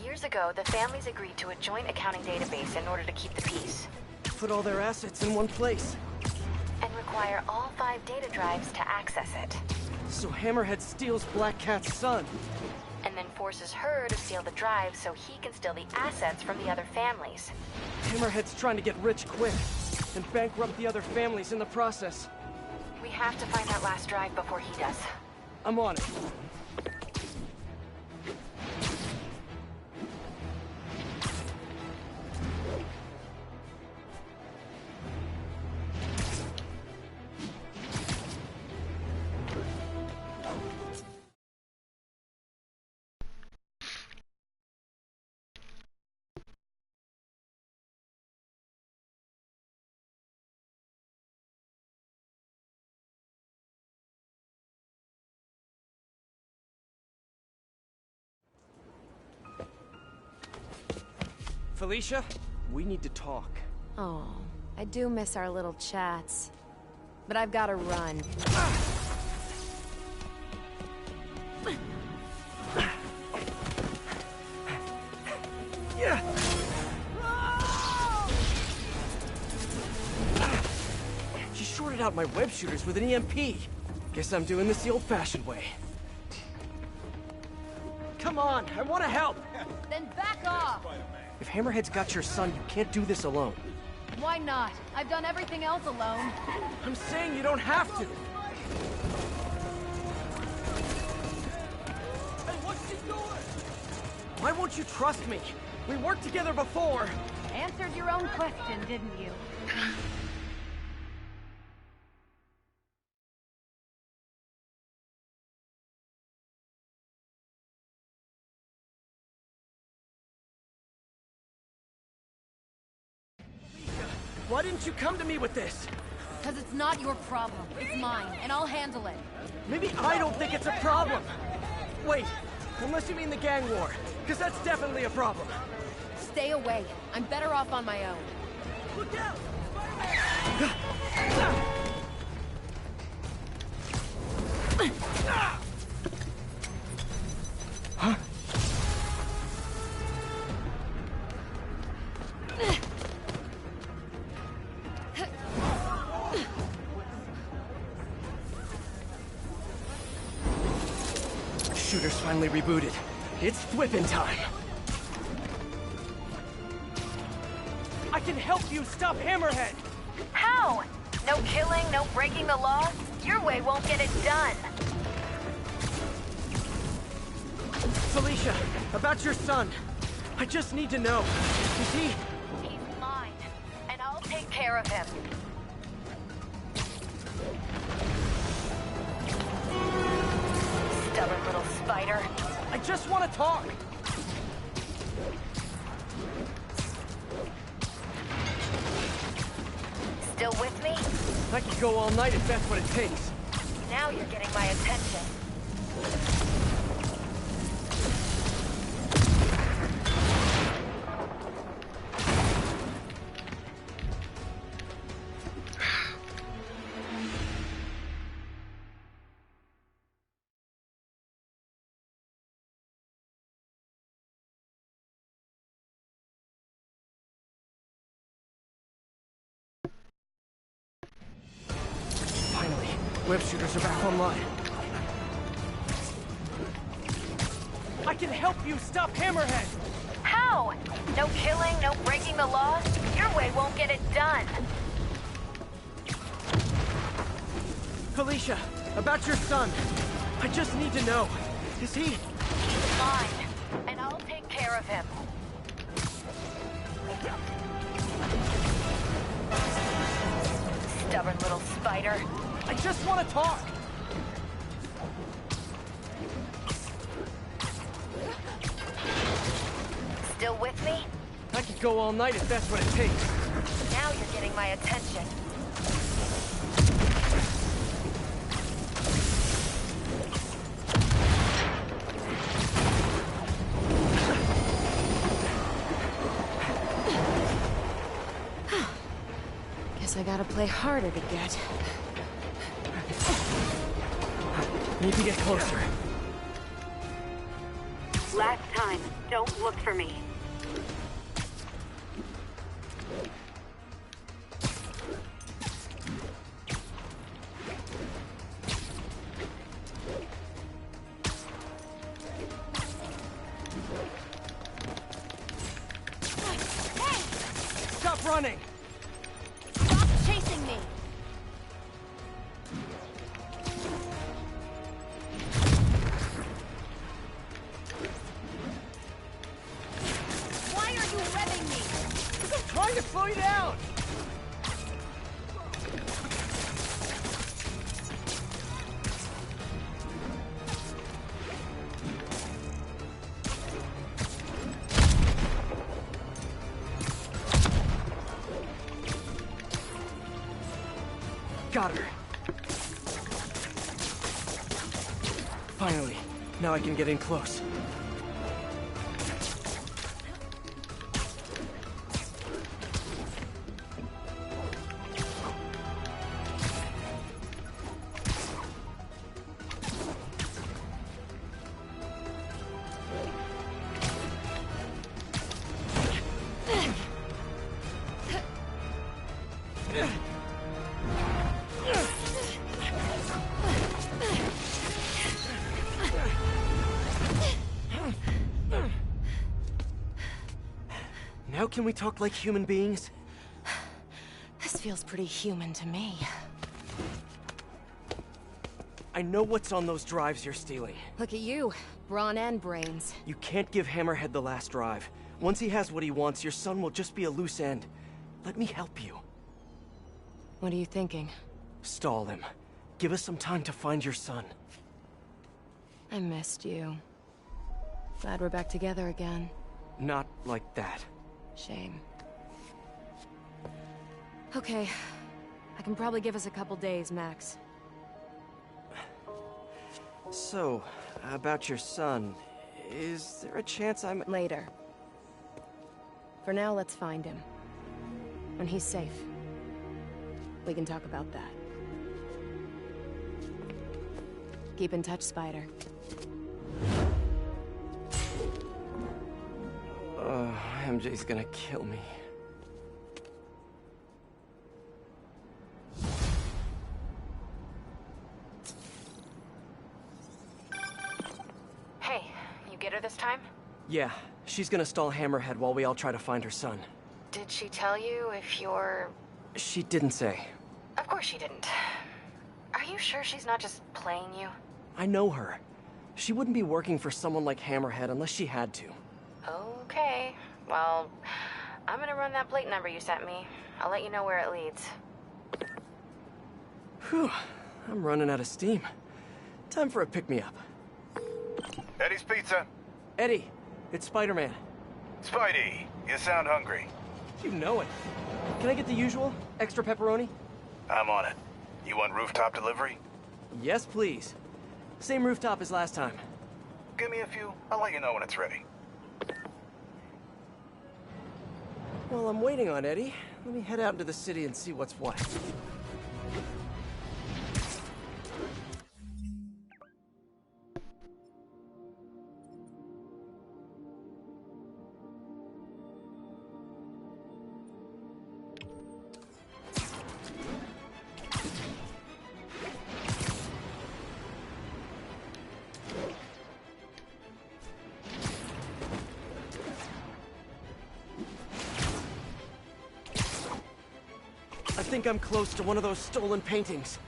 Years ago, the families agreed to a joint accounting database in order to keep the peace. Put all their assets in one place. And require all 5 data drives to access it. So Hammerhead steals Black Cat's son. And then forces her to steal the drives so he can steal the assets from the other families. Hammerhead's trying to get rich quick, and bankrupt the other families in the process. We have to find that last drive before he does. I'm on it. Felicia, we need to talk. Oh, I do miss our little chats. But I've got to run. Yeah. She shorted out my web shooters with an EMP. Guess I'm doing this the old-fashioned way. Come on, I want to help. Then back off! If Hammerhead's got your son, you can't do this alone. Why not? I've done everything else alone. I'm saying you don't have to. Hey, what's she doing? Why won't you trust me? We worked together before. Answered your own question, didn't you? Why didn't you come to me with this? Because it's not your problem. It's mine, and I'll handle it. Maybe I don't think it's a problem. Wait, unless you mean the gang war, because that's definitely a problem. Stay away. I'm better off on my own. Look out! Huh? Shooter's finally rebooted. It's whipping time. I can help you stop Hammerhead! How? No killing, no breaking the law? Your way won't get it done. Felicia, about your son. I just need to know. Is he... He's mine, and I'll take care of him. Stubborn little spider. I just want to talk. Still with me? I could go all night if that's what it takes. Now you're getting my attention. Finally, web shooters are back online. I can help you stop Hammerhead! How? No killing, no breaking the law? Your way won't get it done. Felicia, about your son. I just need to know. Is he... He's mine, and I'll take care of him. Stubborn little spider. I just want to talk! Still with me? I could go all night if that's what it takes. Now you're getting my attention. Guess I gotta play harder to get. Need to get closer. Last time. Don't look for me. Hey! Stop running! Stop chasing me! Why are you revving me? I'm trying to slow you down! Got her. Finally. Now I can get in close. Now can we talk like human beings? This feels pretty human to me. I know what's on those drives you're stealing. Look at you, brawn and brains. You can't give Hammerhead the last drive. Once he has what he wants, your son will just be a loose end. Let me help you. What are you thinking? Stall him. Give us some time to find your son. I missed you. Glad we're back together again. Not like that. Shame. Okay. I can probably give us a couple days, max. So, about your son, is there a chance I'm... Later. For now, let's find him. When he's safe, we can talk about that. Keep in touch, Spider. MJ's gonna kill me. Hey, you get her this time? Yeah, she's gonna stall Hammerhead while we all try to find her son. Did she tell you if you're... She didn't say. Of course she didn't. Are you sure she's not just playing you? I know her. She wouldn't be working for someone like Hammerhead unless she had to. Okay. Well, I'm gonna run that plate number you sent me. I'll let you know where it leads. Whew. I'm running out of steam. Time for a pick-me-up. Eddie's Pizza. Eddie, it's Spider-Man. Spidey, you sound hungry. You know it. Can I get the usual? Extra pepperoni? I'm on it. You want rooftop delivery? Yes, please. Same rooftop as last time. Give me a few. I'll let you know when it's ready. While I'm waiting on Eddie, let me head out into the city and see what's what. I think I'm close to one of those stolen paintings.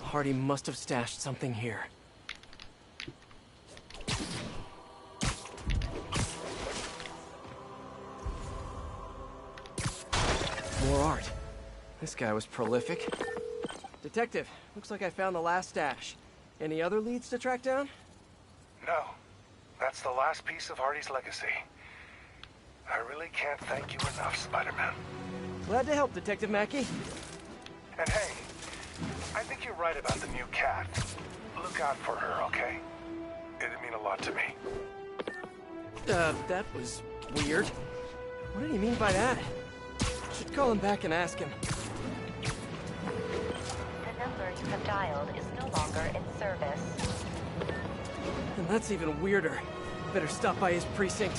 Hardy must have stashed something here. More art. This guy was prolific. Detective, looks like I found the last stash. Any other leads to track down? No. That's the last piece of Hardy's legacy. I really can't thank you enough, Spider-Man. Glad to help, Detective Mackey. And hey, I think you're right about the new cat. Look out for her, okay? It'd mean a lot to me. That was weird. What did he mean by that? Should call him back and ask him. The number you have dialed is no longer in service. And that's even weirder. Better stop by his precinct.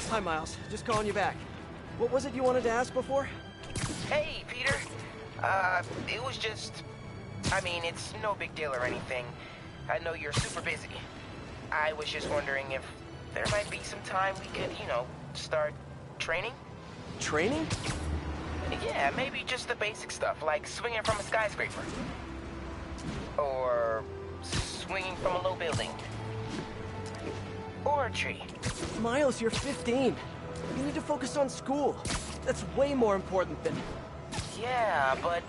Hi, Miles. Just calling you back. What was it you wanted to ask before? Hey, Peter. It was just... I mean, it's no big deal or anything. I know you're super busy. I was just wondering if there might be some time we could, you know, start training? Training? Yeah, maybe just the basic stuff, like swinging from a skyscraper. Or swinging from a low building. Or a tree. Miles, you're 15. You need to focus on school. That's way more important than... Yeah, but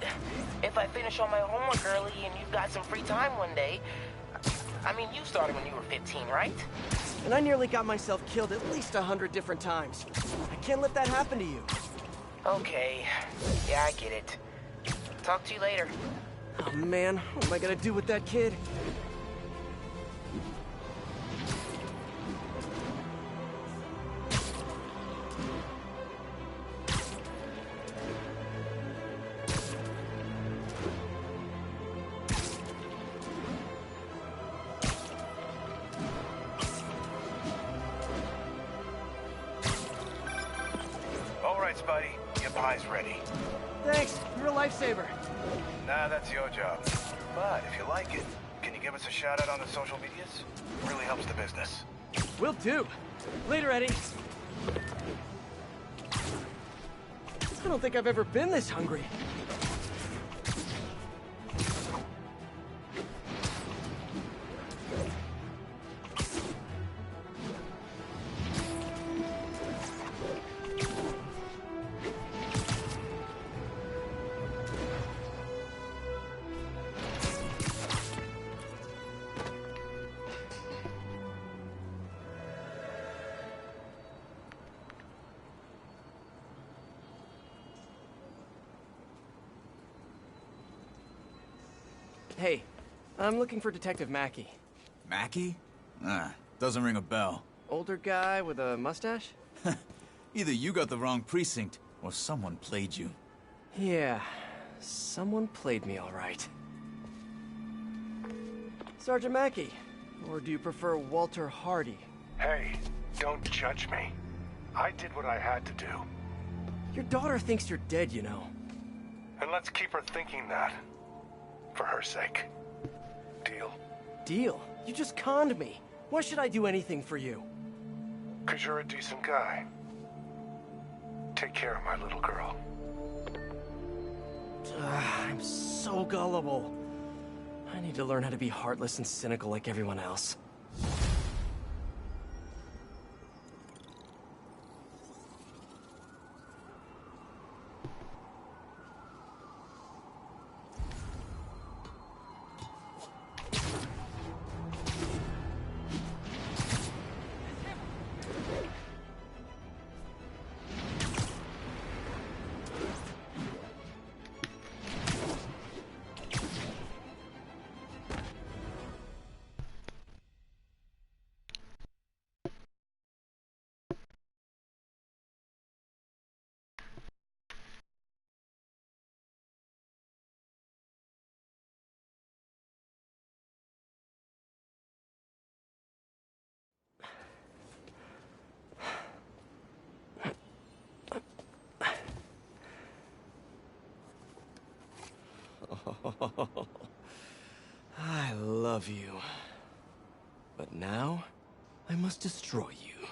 if I finish all my homework early and you've got some free time one day... I mean, you started when you were 15, right? And I nearly got myself killed at least 100 different times. I can't let that happen to you. Okay. Yeah, I get it. Talk to you later. Oh man, what am I gonna do with that kid? Spidey, your pie's ready. Thanks, you're a lifesaver. Nah, that's your job. But if you like it, can you give us a shout out on the social medias? Really helps the business. Will do. Later, Eddie. I don't think I've ever been this hungry. Hey, I'm looking for Detective Mackey. Mackey? Doesn't ring a bell. Older guy with a mustache? Either you got the wrong precinct, or someone played you. Yeah, someone played me all right. Sergeant Mackey, or do you prefer Walter Hardy? Hey, don't judge me. I did what I had to do. Your daughter thinks you're dead, you know. And let's keep her thinking that. For her sake. Deal? Deal? You just conned me. Why should I do anything for you? 'Cause you're a decent guy. Take care of my little girl. I'm so gullible. I need to learn how to be heartless and cynical like everyone else. I love you. But now, I must destroy you.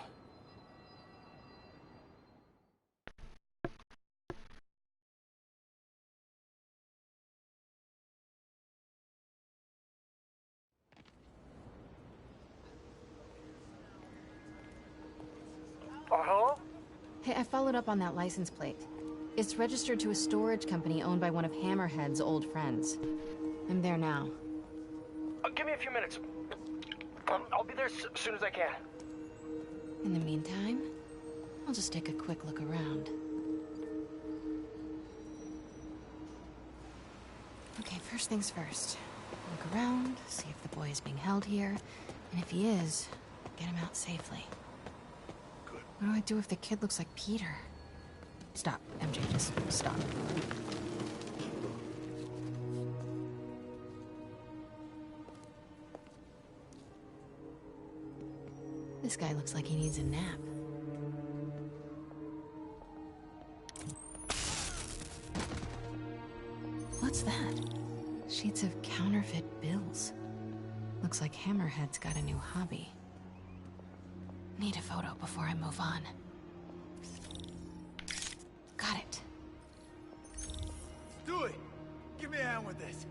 Hello? Hey, I followed up on that license plate. It's registered to a storage company owned by one of Hammerhead's old friends. I'm there now. Give me a few minutes. I'll be there as soon as I can. In the meantime, I'll just take a quick look around. Okay, first things first. Look around, see if the boy is being held here, and if he is, get him out safely. Good. What do I do if the kid looks like Peter? Stop, MJ, just stop. This guy looks like he needs a nap. What's that? Sheets of counterfeit bills. Looks like Hammerhead's got a new hobby. Need a photo before I move on. Got it. Stewie, give me a hand with this.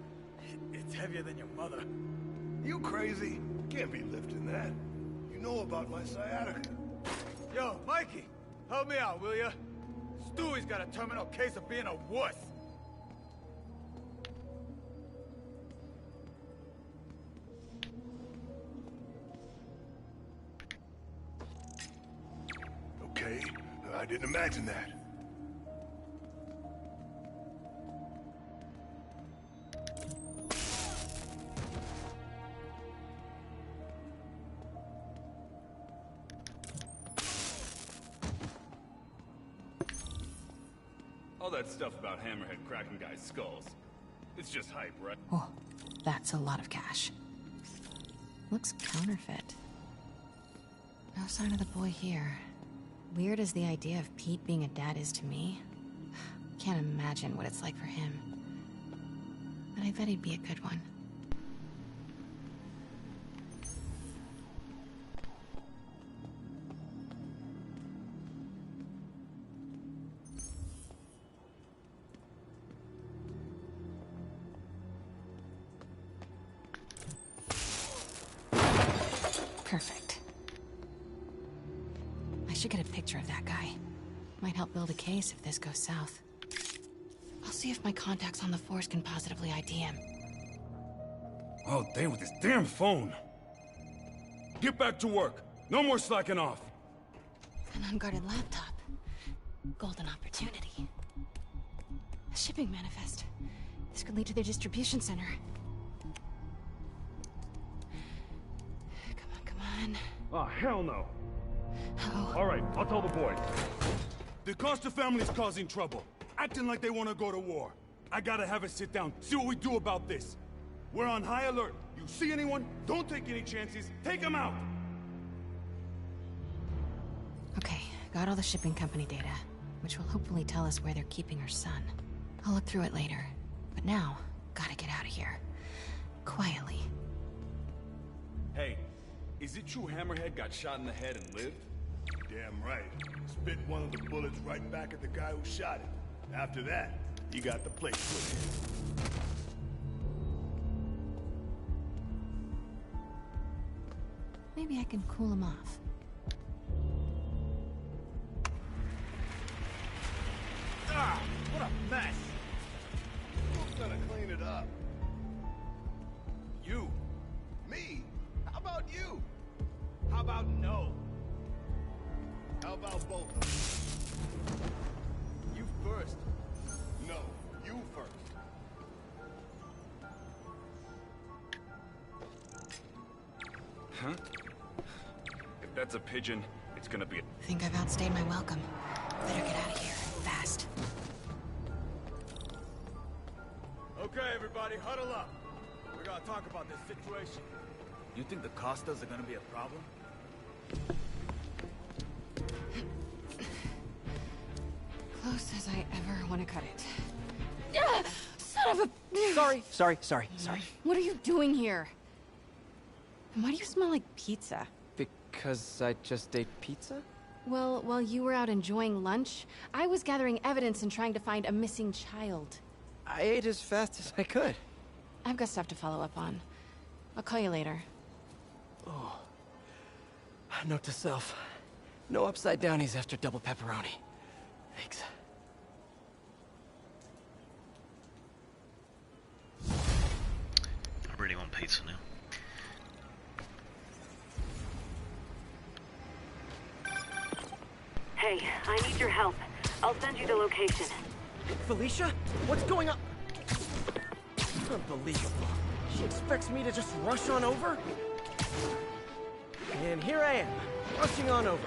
It's heavier than your mother. You crazy? Can't be lifting that. You know about my sciatica. Yo, Mikey, help me out, will ya? Stewie's got a terminal case of being a wuss. Okay, I didn't imagine that. All that stuff about Hammerhead cracking guys' skulls. It's just hype, right? Oh, that's a lot of cash. Looks counterfeit. No sign of the boy here. Weird as the idea of Pete being a dad is to me. Can't imagine what it's like for him. But I bet he'd be a good one. Perfect. I should get a picture of that guy. Might help build a case if this goes south. I'll see if my contacts on the force can positively ID him. All day with this damn phone. Get back to work. No more slacking off. An unguarded laptop. Golden opportunity. A shipping manifest. This could lead to their distribution center. Come on. Oh, hell no. Oh. All right, I'll tell the boys. The Costa family's causing trouble, acting like they want to go to war. I gotta have a sit down, see what we do about this. We're on high alert. You see anyone? Don't take any chances. Take them out. Okay, got all the shipping company data, which will hopefully tell us where they're keeping her son. I'll look through it later. But now, gotta get out of here. Quietly. Hey, is it true Hammerhead got shot in the head and lived? Damn right. Spit one of the bullets right back at the guy who shot him. After that, he got the place put in. Maybe I can cool him off. Ah, what a mess! Who's gonna clean it up? You. Me? How about you? How about no? How about both of them? You first. No, you first. Huh? If that's a pigeon, it's gonna be a... Think I've outstayed my welcome. Better get out of here, fast. Okay, everybody, huddle up. We gotta talk about this situation. You think the Costas are gonna be a problem? Close as I ever want to cut it. Son of a... Sorry. What are you doing here? And why do you smell like pizza? Because I just ate pizza? Well, while you were out enjoying lunch, I was gathering evidence and trying to find a missing child. I ate as fast as I could. I've got stuff to follow up on. I'll call you later. Oh. Note to self. No upside downies after double pepperoni. Thanks. I really want pizza now. Hey, I need your help. I'll send you the location. Felicia? What's going on? Unbelievable. She expects me to just rush on over? And here I am, rushing on over.